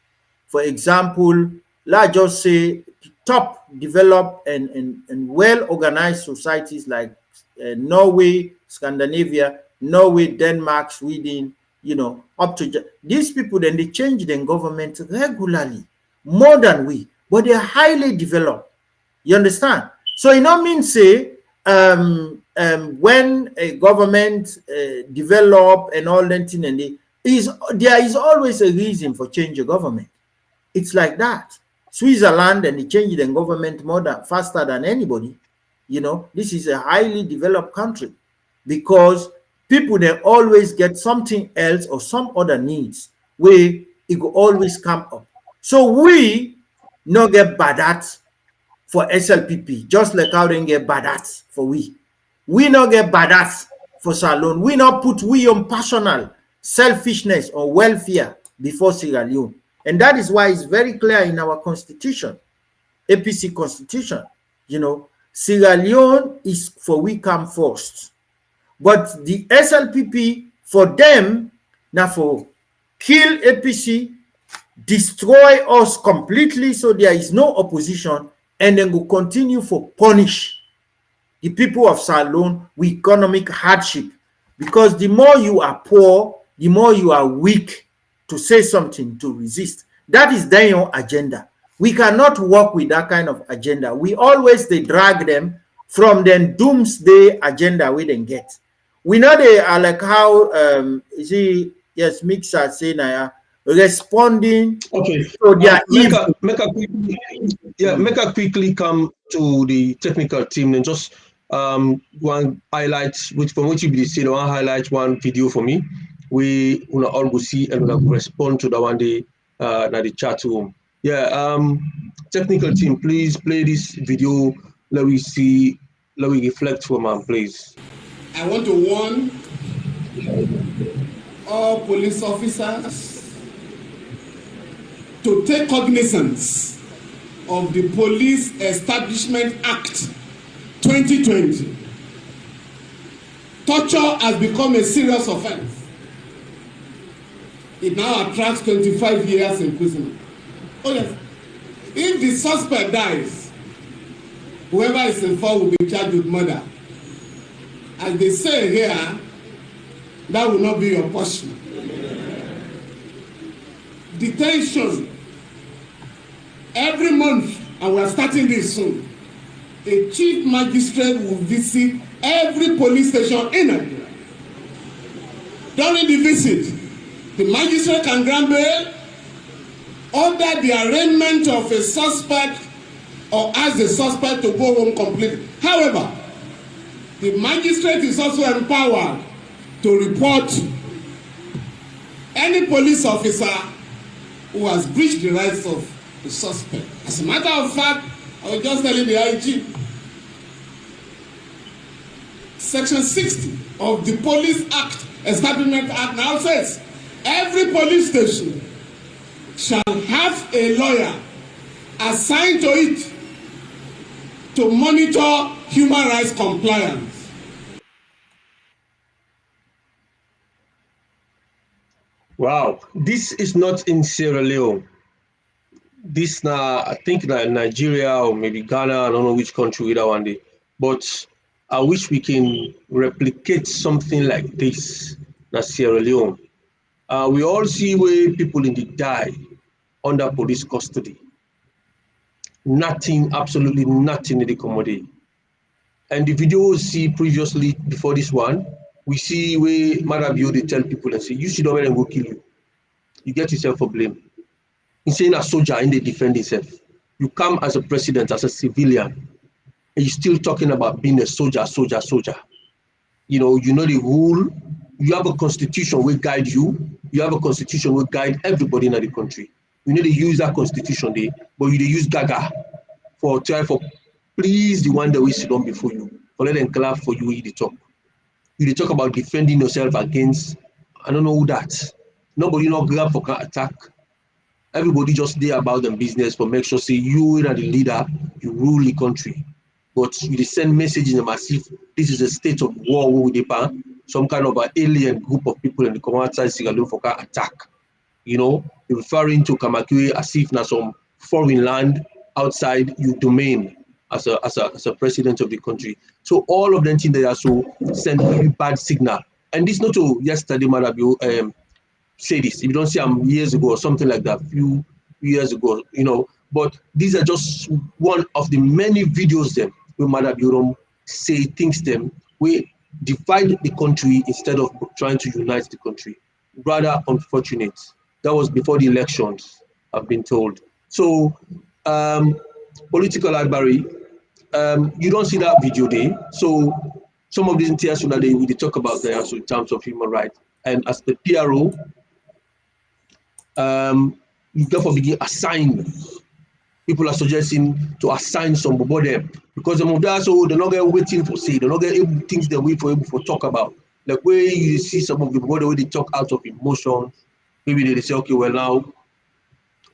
For example, let's just say top developed and well-organized societies like Norway, Scandinavia, Norway, Denmark, Sweden, you know, up to these people, then they change their government regularly, more than we. but they're highly developed. You understand? So it not mean say when a government develop and all that thing, and there is always a reason for change of government. It's like that. Switzerland and they change the government faster than anybody. You know, this is a highly developed country because people they always get something else or some other needs where it will always come up. So we not get badat for SLPP, just like how they get badat for we. We not get badat for Salon. We not put we on personal selfishness or welfare before Sierra Leone. And that is why it's very clear in our constitution, APC constitution, you know, Sierra Leone is for we come first. But the SLPP, for them, now for kill APC, destroy us completely so there is no opposition, and then go continue for punish the people of Salon with economic hardship. Because the more you are poor, the more you are weak to say something, to resist. That is their agenda. We cannot work with that kind of agenda. We always they drag them from the doomsday agenda we then get. We know they are like how yes, Mixer saying responding Okay. to their evil. Make a quickly come to the technical team and just one highlight from which you be seen one highlight one video for me. We will all go see and we'll respond to the one day the chat room. Yeah, technical team, please play this video. Let me see, let me reflect from them, please. I want to warn all police officers to take cognizance of the Police Establishment Act 2020. Torture has become a serious offense. It now attracts 25 years imprisonment. Oh yes. If the suspect dies, whoever is involved will be charged with murder. As they say here, that will not be your portion. Detention. Every month, and we are starting this soon, a chief magistrate will visit every police station in Nigeria. During the visit, the magistrate can grant bail, order the arraignment of a suspect, or ask the suspect to go home completely. However, the magistrate is also empowered to report any police officer who has breached the rights of the suspect. As a matter of fact, I was just telling the IG, Section 60 of the Police Act, Establishment Act now says, every police station shall have a lawyer assigned to it to monitor human rights compliance. Wow, this is not in Sierra Leone. This now, I think Nigeria or maybe Ghana, I don't know which country either one day. But I wish we can replicate something like this in Sierra Leone. We all see where people in the die under police custody. Nothing, absolutely nothing in the commodity. And the video we see previously before this one, we see where Marabio they tell people and say, you should not let them go kill you. You get yourself for blame. He's saying a soldier and they defend himself. You come as a president, as a civilian, and you're still talking about being a soldier. You know the rule. You have a constitution will guide you. You have a constitution will guide everybody in the country. You need to use that constitution there, but you use Gaga for please the one that we sit on before you. For let them clap for you, you talk. You talk about defending yourself against, I don't know who that. Nobody not grab for attack. Everybody just there about them business for make sure say you are the leader, you rule the country. But you send message in a massive, this is a state of war with the some kind of an alien group of people in the command outside Sierra Leone for attack. You know, referring to Kamakwe as if now some foreign land outside your domain as a president of the country. So all of them things they also send a very bad signal. And this not to yesterday, Marabio say this. If you don't see years ago or something like that, few years ago, you know, But these are just one of the many videos them where Madam Yoram say things them we divide the country instead of trying to unite the country. Rather unfortunate. That was before the elections, I've been told. So political library, you don't see that video there. So some of these things that they talk about there also in terms of human rights. And as the PRO, you therefore begin assign. People are suggesting to assign some body because some of that so they're not getting waiting for say, they're not getting things they wait for able to talk about. Like where you see some of the body where they talk out of emotion, maybe they say, okay, well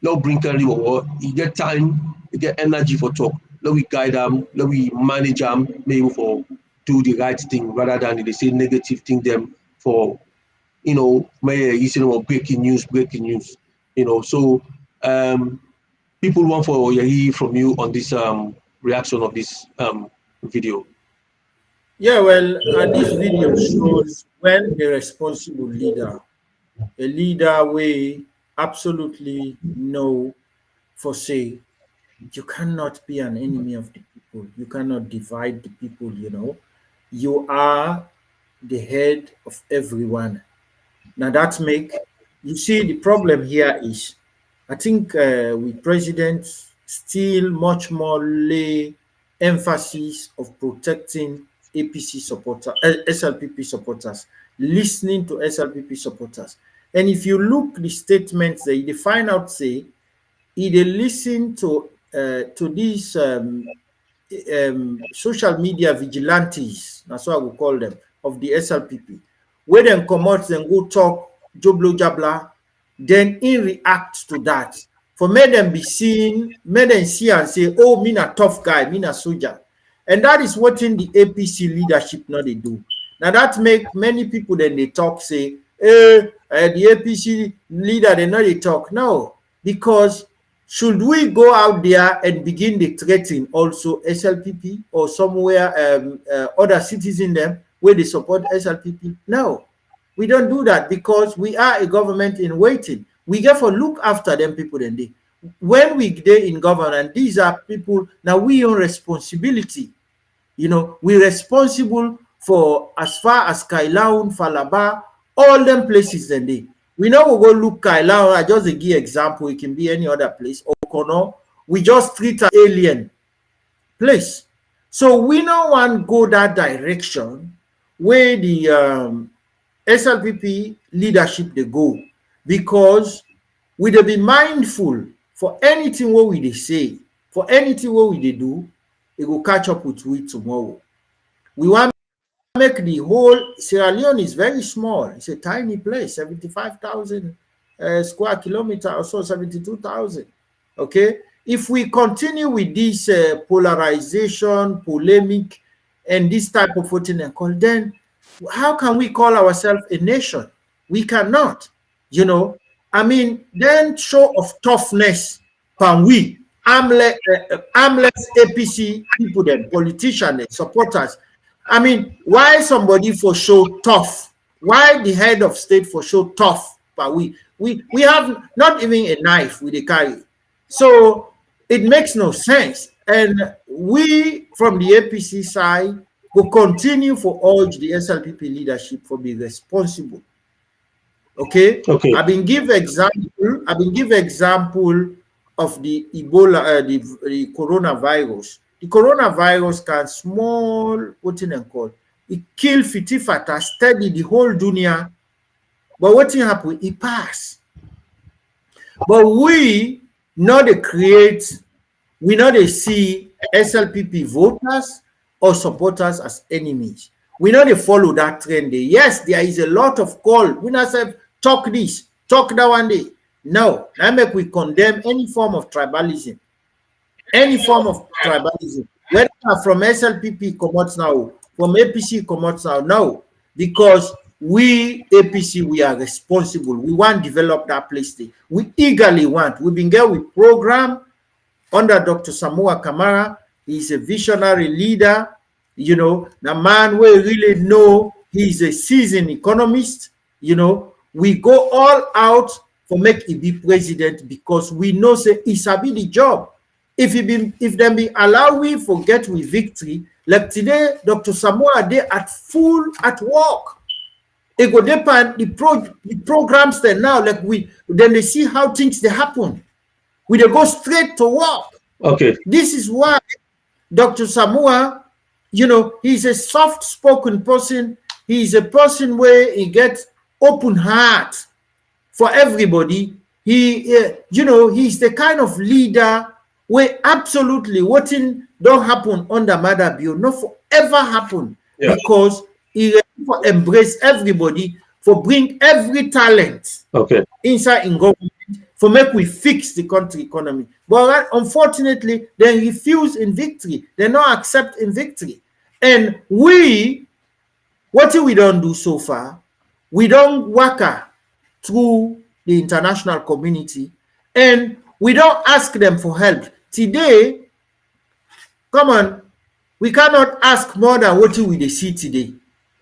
now bring carry or you get time, you get energy for talk. Let we guide them, let we manage them, maybe for do the right thing rather than they say negative thing them for maybe you see breaking news, So people want for hear from you on this reaction of this video. Yeah, well, this video shows when a responsible leader, a leader we absolutely know for say, you cannot be an enemy of the people. You cannot divide the people, You are the head of everyone. Now you see the problem here is, I think with presidents still much more lay emphasis of protecting APC supporters, SLPP supporters, listening to SLPP supporters. And if you look the statements they find out say, they listen to these social media vigilantes, that's what I would call them, of the SLPP, where them come out and go talk joblo jabla, then in react to that. For make them be seen, make them see and say, oh, me a tough guy, me a soldier. And that is what in the APC leadership now they do. Now that make many people then they talk, say, the APC leader, they know they talk. No, because should we go out there and begin the threatening also SLPP or somewhere other citizens them where they support SLPP? No, we don't do that because we are a government in waiting. We get for look after them people then they. When we dey in government, these are people now we own responsibility. We're responsible for as far as Kailaun, Falaba, all them places then they. We know we go look Kailaun, I just give example, it can be any other place. Okono, we just treat an alien place. So we don't want to go that direction where the SLPP leadership they go, because we dey be mindful for anything what we they say, for anything what we they do, it will catch up with we tomorrow. We want to make the whole Sierra Leone is very small. It's a tiny place, 75,000 square kilometer or so, 72,000. Okay, if we continue with this polarization, polemic, and this type of voting and call, then how can we call ourselves a nation? We cannot. I mean, then show of toughness can we armless APC people, then politicians, supporters. I mean, why somebody for show tough? Why the head of state for show tough? But we have not even a knife with a carry, so it makes no sense. And we from the APC side will continue for urge the SLPP leadership for be responsible. Okay. I've been give example of the Ebola, the coronavirus. The coronavirus can small what in called it kill fitifata steady the whole dunya, but what happen? It pass. But we not create, we not see SLPP voters or supporters as enemies. We not follow that trend. Yes, there is a lot of call. We not say talk this, talk that one day. No, I make we condemn any form of tribalism. Any form of tribalism. Whether from SLPP come out now, from APC come out now. No, because we APC, we are responsible. We want to develop that place there. We eagerly want. We've been there with program under Dr. Samoa Kamara. He's a visionary leader. The man we really know he's a seasoned economist. We go all out for make he be president, because we know say he sabi the job. If them be allow we forget with victory, like today, Dr. Samoa they at work. It go depend the programs there now, like then they see how things they happen. We they go straight to work. Okay. This is why Dr. Samoa, he's a soft-spoken person. He's a person where he gets open heart for everybody. He's the kind of leader where absolutely what don't happen under Mother Bill, not forever happen, because he for embrace everybody, for bring every talent inside in government, for make we fix the country economy. But unfortunately, they refuse in victory. They not accept in victory. And what we don't do so far, we don't work through the international community, and we don't ask them for help. Today, come on, we cannot ask more than what we see today.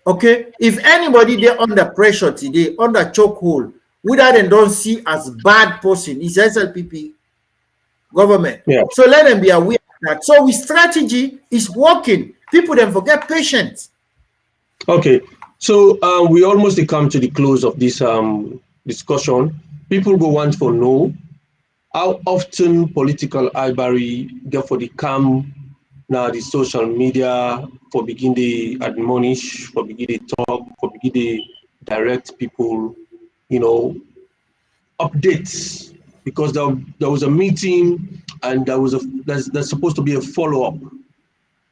Okay? If anybody they're under pressure today, under chokehold, without them don't see as bad person, is SLPP government. Yeah. So let them be aware of that. So with strategy is working. People then forget patience. Okay. So we almost come to the close of this discussion. People go want to know how often political Barrrie get for the calm now the social media for begin the admonish, for begin the talk, for begin the direct people, updates, because there was a meeting and there's supposed to be a follow-up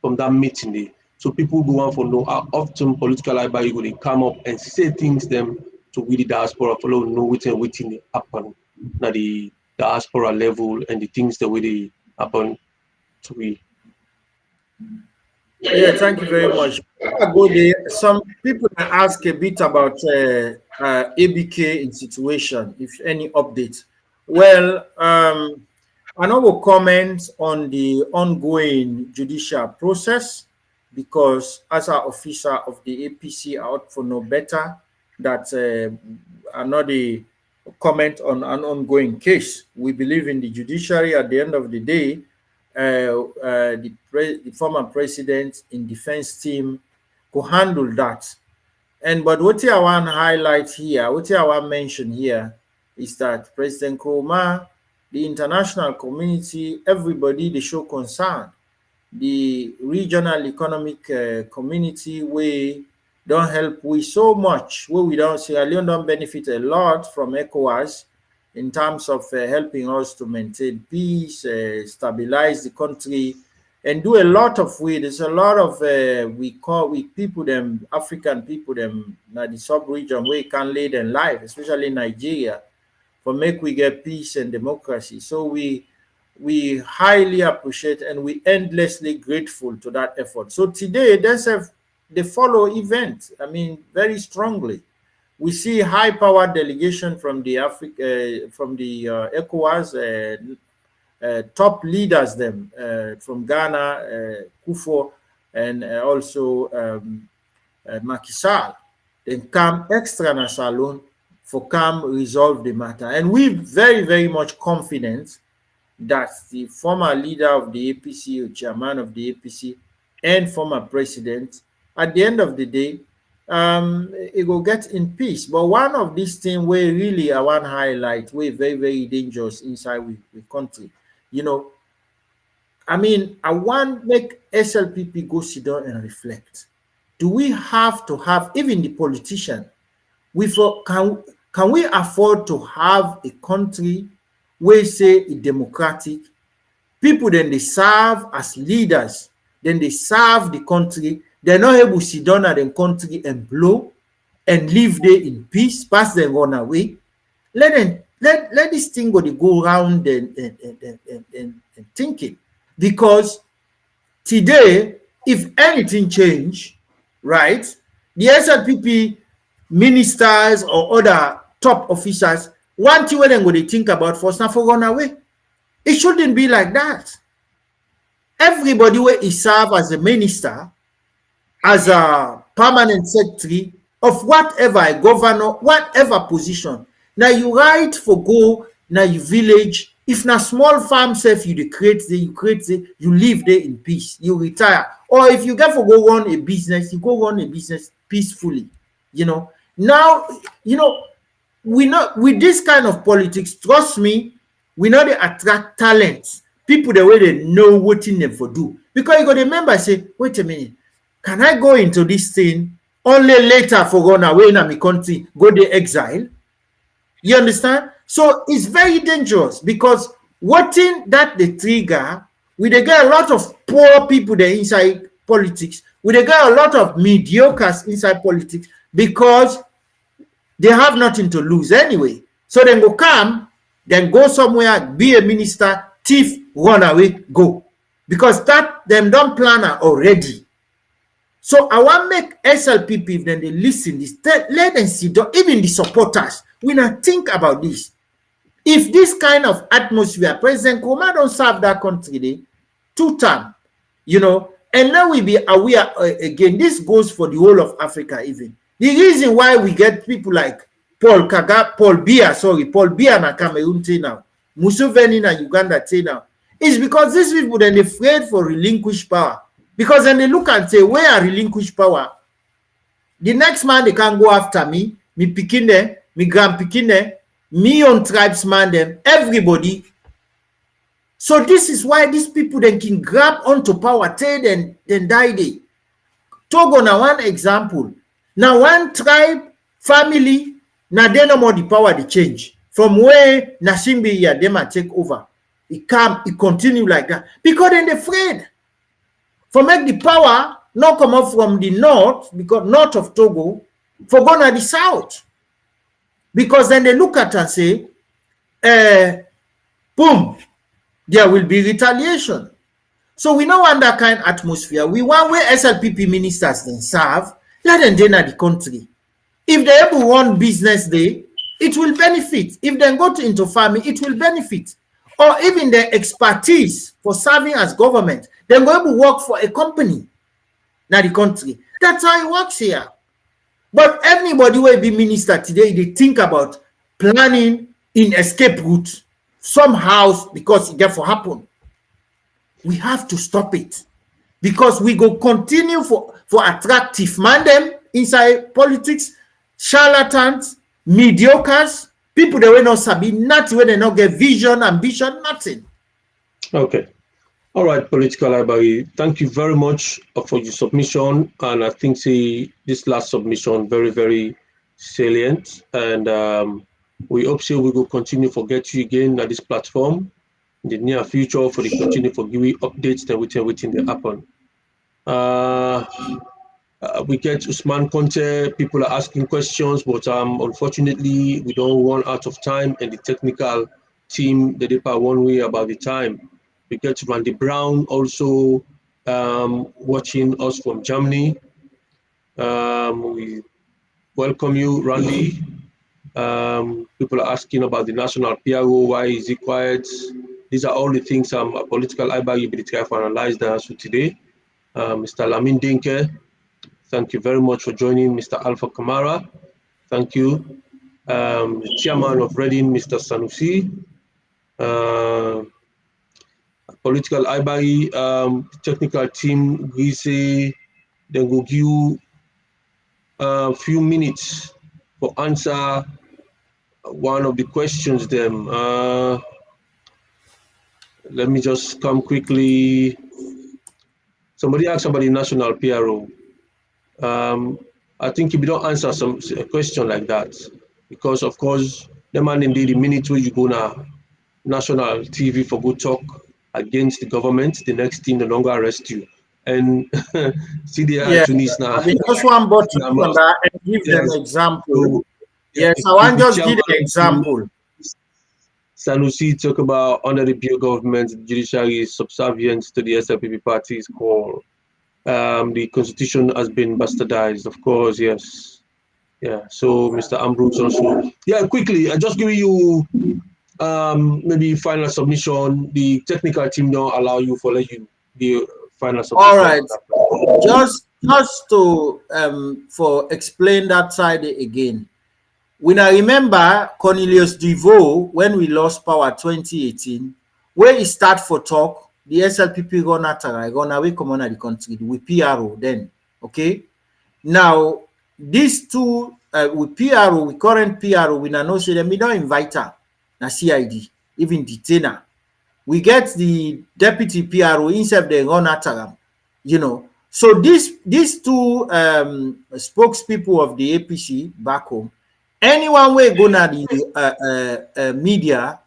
from that meeting day. So people go on for know how often political Barrrie go they come up and say things them to we the diaspora follow know waiting they happen at the diaspora level and the things that way they happen to we. Yeah, thank you very much. I go there. Some people ask a bit about ABK in situation, if any updates. Well, I know we'll comment on the ongoing judicial process, because as an officer of the APC, I ought to know better that I'm not a comment on an ongoing case. We believe in the judiciary. At the end of the day, the former president in defense team could handle that. But what I want to highlight here, what I want to mention here is that President Nkrumah, the international community, everybody, they show concern. The regional economic community, we don't help we so much, where we don't Sierra Leone don't benefit a lot from ECOWAS in terms of helping us to maintain peace, stabilize the country, and do a lot of we. There's a lot of people them African people them na the sub-region where can lead in life, especially Nigeria, for make we get peace and democracy. So we highly appreciate and we endlessly grateful to that effort. So today there's the follow event. I mean, very strongly. We see high-powered delegation from the ECOWAS, top leaders them from Ghana, Kufo, and also Macky Sall. Then come extra na salon for come resolve the matter. And we very, very much confident that the former leader of the APC, or chairman of the APC, and former president, at the end of the day, it will get in peace. But one of these things where really I want to highlight, we're very, very dangerous inside the country. I mean, I want to make SLPP go sit down and reflect. Do we have to have, even the politician, can we afford to have a country where say a democratic people, then they serve as leaders, then they serve the country, they're not able to sit down at the country and blow and live there in peace, pass them run away? Let this thing go around and thinking. Because today, if anything change, right, the SLPP ministers or other top officers, one thing where they're going to think about first now for run away. It shouldn't be like that. Everybody where he serve as a minister, as a permanent secretary of whatever, a governor, whatever position, Now you right for go now you village. If na small farm self you dey create there, you live there in peace, you retire. Or if you get for go run a business, you go run a business peacefully. Now, we not with this kind of politics, trust me, we know they attract talents, people the way they know what in them for do. Because you got to remember, say, wait a minute, can I go into this thing only later for run away in my country, go to exile? You understand? So it's very dangerous because what thing that the trigger, we they get a lot of poor people there inside politics. We they get a lot of mediocres inside politics because they have nothing to lose anyway. So then go come, then go somewhere, be a minister, thief, run away, go. Because that them don't plan already. So I want to make SLPP, if then they listen this, let them see, even the supporters, we not think about this. If this kind of atmosphere, President Nkrumah don't serve that country, they 2 terms, and now we be aware again, this goes for the whole of Africa even. The reason why we get people like Paul Biya na Cameroon now, Museveni na Uganda now, is because these people then afraid for relinquish power. Because then they look and say, where are relinquish power? The next man they can go after me pikin them, me grand pikin them, me on tribesman them, everybody. So this is why these people then can grab onto power, then die they. Togo now one example. Now one tribe, family, now they no more the power they change. From where Nasimbi ya them take over. It continue like that. Because then they're afraid. For make the power not come up from the north, because north of Togo, for go to the south. Because then they look at and say, boom, there will be retaliation. So we don't want that kind of atmosphere. We want where SLPP ministers then serve, let them then at the country. If they ever run business there, it will benefit. If they go into farming, it will benefit. Or even their expertise for serving as government, they're going to work for a company, not the country. That's how it works here. But everybody will be minister today, they think about planning in escape route somehow because it therefore happen. We have to stop it because we go continue for attractive man them inside politics, charlatans, mediocres, people that will not sabi, not when they not get vision, ambition, nothing. Okay. All right, Political Library. Thank you very much for your submission. And I think this last submission very, very salient. And we hope we will continue to get you again at this platform in the near future for the continue for giving updates and everything that happen. We get Usman Conte, people are asking questions, but unfortunately we don't run out of time, and the technical team they depart one way about the time. We get Randy Brown also watching us from Germany. We welcome you, Randy. People are asking about the national PRO, why is it quiet? These are all the things Political Library will try to analyze the answer today. Mr. Lamin Dinke, thank you very much for joining. Mr. Alpha Kamara, thank you. The chairman of Reading, Mr. Sanusi. Political Library, technical team, we say they will give you a few minutes for answer one of the questions them. Let me just come quickly. Somebody asked about the national PRO. I think if you don't answer a question like that, because of course, the man indeed the minute where you go now, national TV for good talk against the government, the next thing no longer arrest you. And see the Tunis now. I mean, just one but and give them an example. Yes, I want just give an example. Sanusi talk about under the Bio government, the judiciary is subservient to the SLPP party's call. The constitution has been bastardized, of course, yes. Yeah, so Mr. Ambrose also. Yeah, quickly, I just give you maybe final submission. The technical team don't allow you for let you the final submission. All right, just to for explain that side again. when I remember Cornelius DeVoe, when we lost power 2018, where he start for talk, the SLPP run away come on the country with PRO then. Okay. Now, these two with PRO, with current PRO, we now say them, we don't invite her, na CID, even detainer. We get the deputy PRO instead they run after them, you know. So these two spokespeople of the APC back home, anyone way go na the media,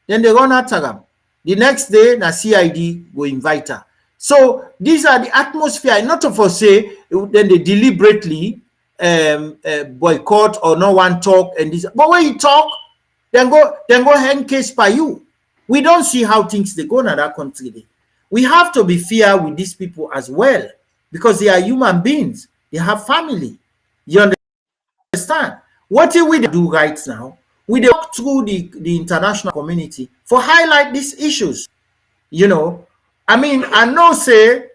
then they run after them. The next day, na CID go invite her. So these are the atmosphere. Not to say then they deliberately boycott or no one talk and this. But when you talk, then go hand case by you. We don't see how things they go in that country. We have to be fair with these people as well because they are human beings. They have family. You understand? What do we do right now? We walk through the international community for highlight these issues. You know, I mean, I know say,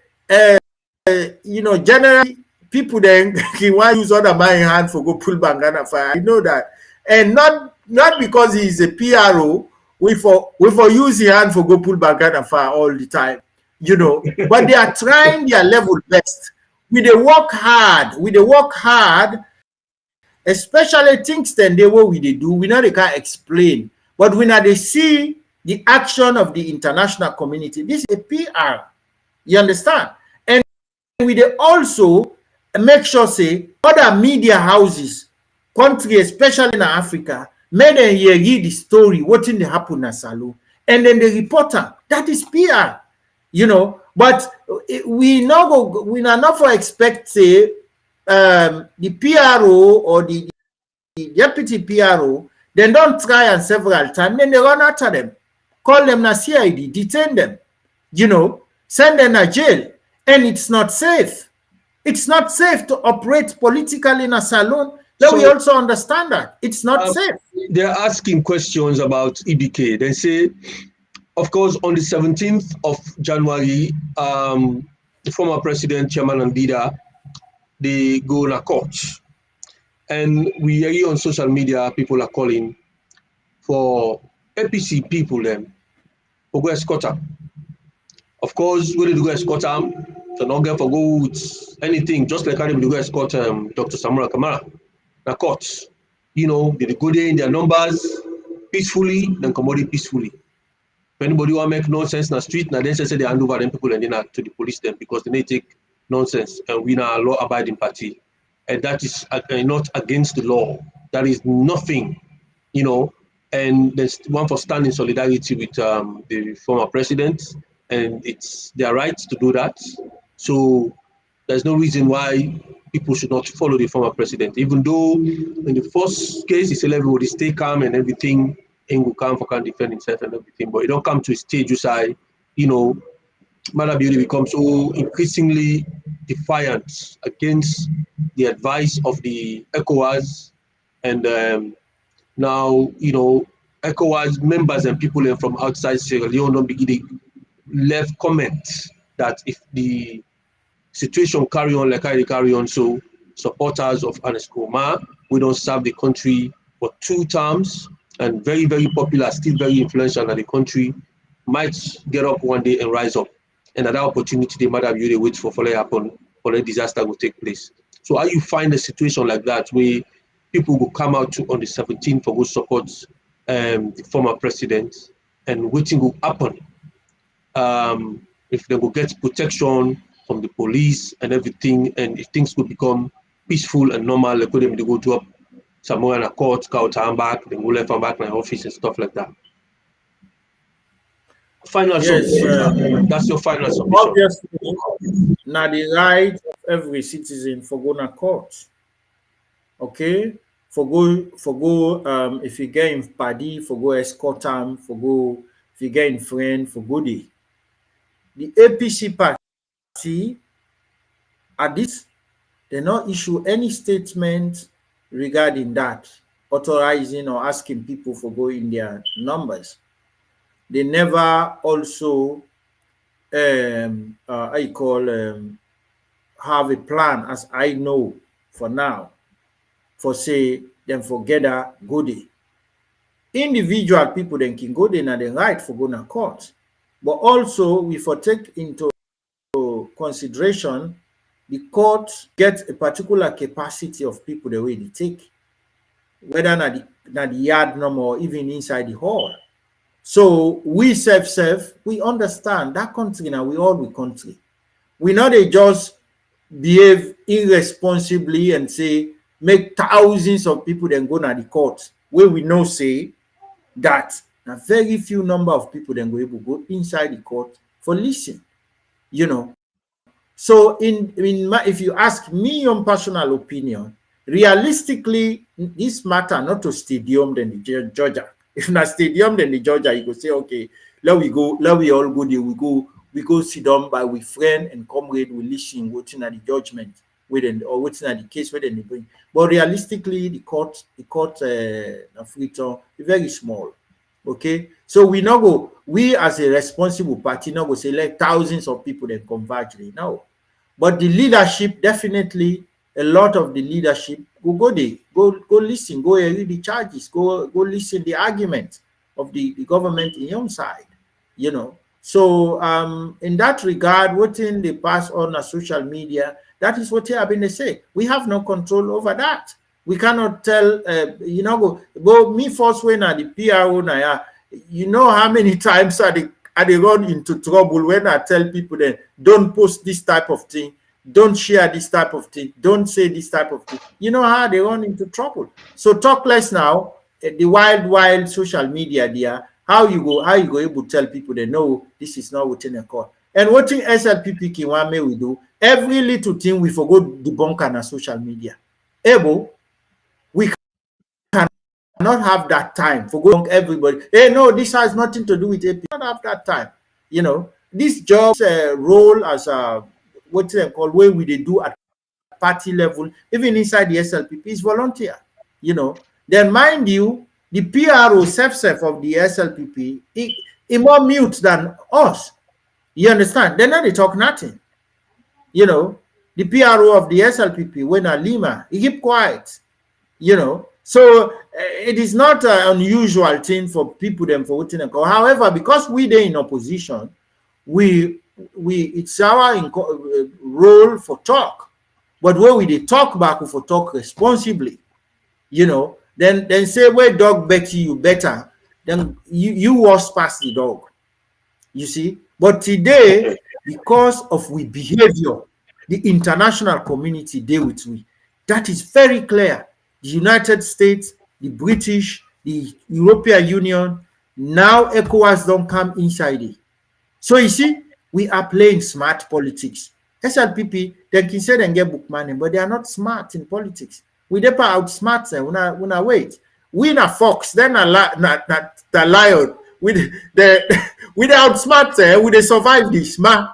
you know, generally people then want use other my hand for go pull Bangana fire. I know that, and not because he is a PRO. We for use the hand for go pull Bangana fire all the time, you know. But they are trying their level best. We they work hard. Especially things then they what we they do. We know they can't explain, but when they see the action of the international community, this is a PR. You understand? And we they also make sure say other media houses, country, especially in Africa, may them hear the story, what in the happen in Salo, and then the reporter, that is PR, you know. But we not for expect say the PRO or the deputy PRO, then don't try and several times, then they run after them, call them na CID, detain them, you know, send them to jail, and it's not safe. It's not safe to operate politically in a salon. Then we also understand that it's not safe. They're asking questions about EBK. They say, of course, on the 17th of January, the former president, chairman, and leader, they go to court. And we hear on social media, people are calling for APC people then for go escort them. Of course, we did go escort them. So not get for go with anything, just like how they go escort Dr. Samura Kamara. Na court, you know, they go there in their numbers peacefully, then come out peacefully. If anybody want to make nonsense in the street, now then say they hand over them people and then to the police them because they may take nonsense and we are a law-abiding party. And that is not against the law. That is nothing, you know. And there's one for standing solidarity with the former president, and it's their right to do that. So there's no reason why people should not follow the former president, even though in the first case, he said everybody stay calm and everything, and will come for can defend himself and everything. But it don't come to a stage you say, you know, Mother Beauty becomes so increasingly defiant against the advice of the ECOWAS, and now, you know, ECOWAS members and people from outside Sierra Leone don't begin to left comments that if the situation carry on like how they carry on, so supporters of Ernest Koroma, we don't serve the country for 2 terms and very, very popular, still very influential in the country, might get up one day and rise up. And at that opportunity, the matter you they wait for it happen, for the disaster will take place. So how you find a situation like that where people will come out on the 17th for go support the former president and waiting will happen if they will get protection from the police and everything, and if things will become peaceful and normal, like they go to up somewhere in a court, go time back, then go left and back in the office and stuff like that. Final submission. That's your final submission. Obviously, now the right of every citizen for go to court. Okay, for go if you get in party, for go escort them, for go if you get in friend, for go there. The APC party at this, they not issue any statement regarding that, authorizing or asking people for go in their numbers. They never also have a plan, as I know for now, for say then forget that go there. Individual people then can go there and the right for going to court. But also we for take into consideration the court get a particular capacity of people the way they take, whether not the yard number or even inside the hall. So we self, we understand that country now, we all we country. We not they just behave irresponsibly and say make thousands of people then go to the court where we know say that a very few number of people then go able to go inside the court for listen, you know. So if you ask me on personal opinion, realistically, this matter not to stadium then the Georgia. If not stadium then the Georgia, you go say, okay, let we all go there, we go sit down by with friend and comrade, we listen, waiting at the judgment within or waiting at the case where they bring. But realistically, the court Freetown is very small. Okay, so we as a responsible party now go say like thousands of people then converge now. But the leadership, definitely a lot of the leadership go there, go listen, go read the charges, go listen the argument of the government in your side, you know. So in that regard, what in they pass on social media, that is what I've been to say. We have no control over that. We cannot tell, go me first when at the PRO now, you know how many times they run into trouble when I tell people that don't post this type of thing, don't share this type of thing, don't say this type of thing. You know how they run into trouble. So talk less now, the wild social media there, how you go able to tell people that no, this is not within a court. And what thing SLPP can want me we do, every little thing we forgot debunk on social media. Able, we cannot have that time for going everybody. Hey, no, this has nothing to do with AP. Not have that time. You know, this job's role as a what they call where we they do at party level, even inside the SLPP is volunteer. You know, then mind you, the PRO self of the SLPP is more mute than us. You understand? Then they talk nothing. You know, the PRO of the SLPP when a Lima, he keep quiet. You know, so it is not an unusual thing for people them for voting. However, because we are in opposition, it's our role for talk. But when we talk back, we for talk responsibly. You know, then say where dog Betty you better, then you was past the dog. You see, but today because of we behavior, the international community deal with we. That is very clear. The United States, the British, the European Union, now ECOWAS don't come inside it. So you see, we are playing smart politics. SLPP, they can say they get book money, but they are not smart in politics. We never outsmart them. When I wait, we na fox, then a the lion. With the outsmart them, we they survive this, man.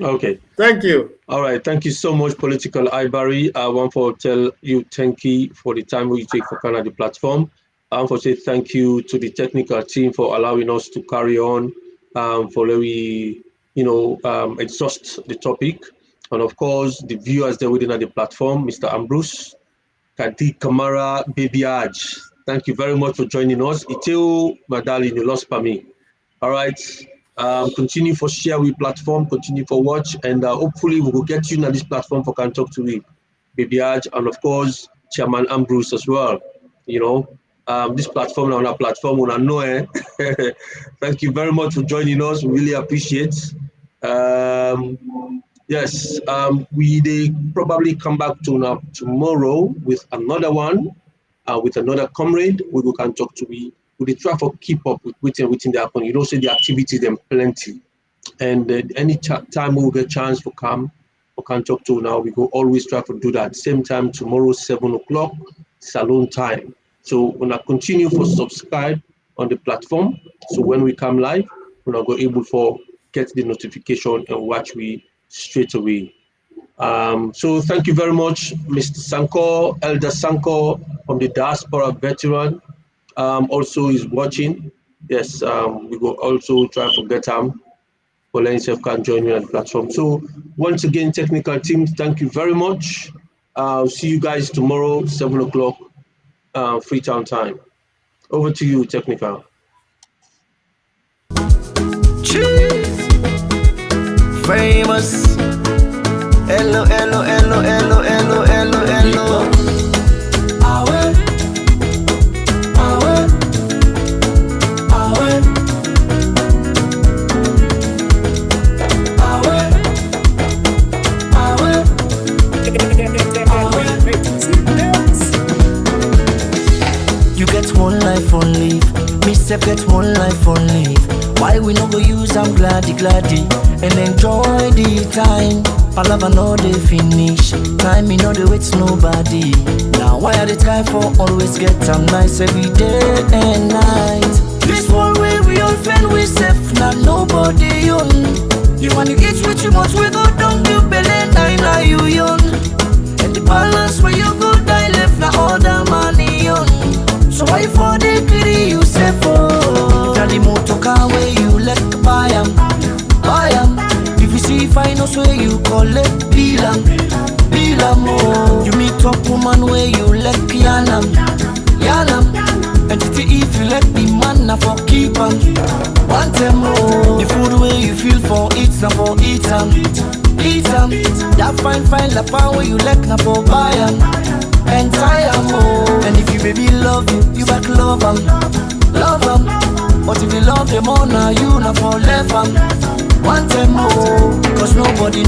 Okay. Thank you. All right. Thank you so much, Political Barrrie. I want to tell you thank you for the time you take for Canada platform. I want to say thank you to the technical team for allowing us to carry on, for we, exhaust the topic. And of course, the viewers there within the platform, Mr. Ambrose, Kadi Kamara, Baby Aj. Thank you very much for joining us. Iteo, my darling, you lost by me. All right. Continue for share with platform, continue for watch, and hopefully we will get you on this platform for can talk to we, Baby Aj, and of course Chairman Ambrose as well. You know, this platform on our platform, we know. Thank you very much for joining us. We really appreciate. Yes, we probably come back to now tomorrow with another one, with another comrade. We can talk to we. We try to keep up with within the happen. You know, say the activities them plenty, and any time we will get chance to come, we can talk to now. We go always try to do that. Same time tomorrow, 7 o'clock, salon time. So when I continue for subscribe on the platform, so when we come live, we're go able for get the notification and watch we straight away. So thank you very much, Mr. Sanko, Elder Sanko from the Diaspora veteran. Also is watching. Yes, we will also try to get him for letting himself can join me on the platform. So once again, technical team, thank you very much. I'll see you guys tomorrow, 7 o'clock. Freetown time. Over to you, Technical. Cheese. Famous. Hello, hello, hello, hello, hello, hello, hello. Awe, awe, awe, awe, awe. You get one life on leave. Me self get one life on leave. Why we no go use am gladdy and enjoy the time? Palava no dey finish, time me no dey wait nobody. Now why I dey try for always get am nice every day and night? This one way we all fend we safe, now nobody own. You wanna eat with you much we go down you belly, now you young. And the balance where you go die left, now all the money on. So why for the greedy you say for? Now the motor car where you let buy am, buy am. If you see finance where you call it Bilam, Bilam, oh. You meet up woman where you let Yanam, Yanam. And if you let the man na for keep am, want them more. The food where you feel for eat na for eat am, eat am. That fine lapa where you let na for buy am, and tie am, oh. And if you baby love you back love am, love am. But if you love them all now you na for left am, want them more. Cause nobody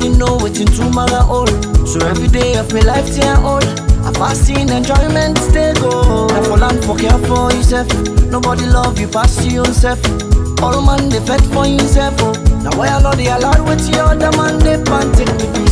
know waiting tomorrow all. So every day of my life till old, I fasting enjoyment stay go. Now for land for care for yourself. Nobody love you pass your own self. All man they fed for himself, oh. Now why I know they allowed with the other man they panting with the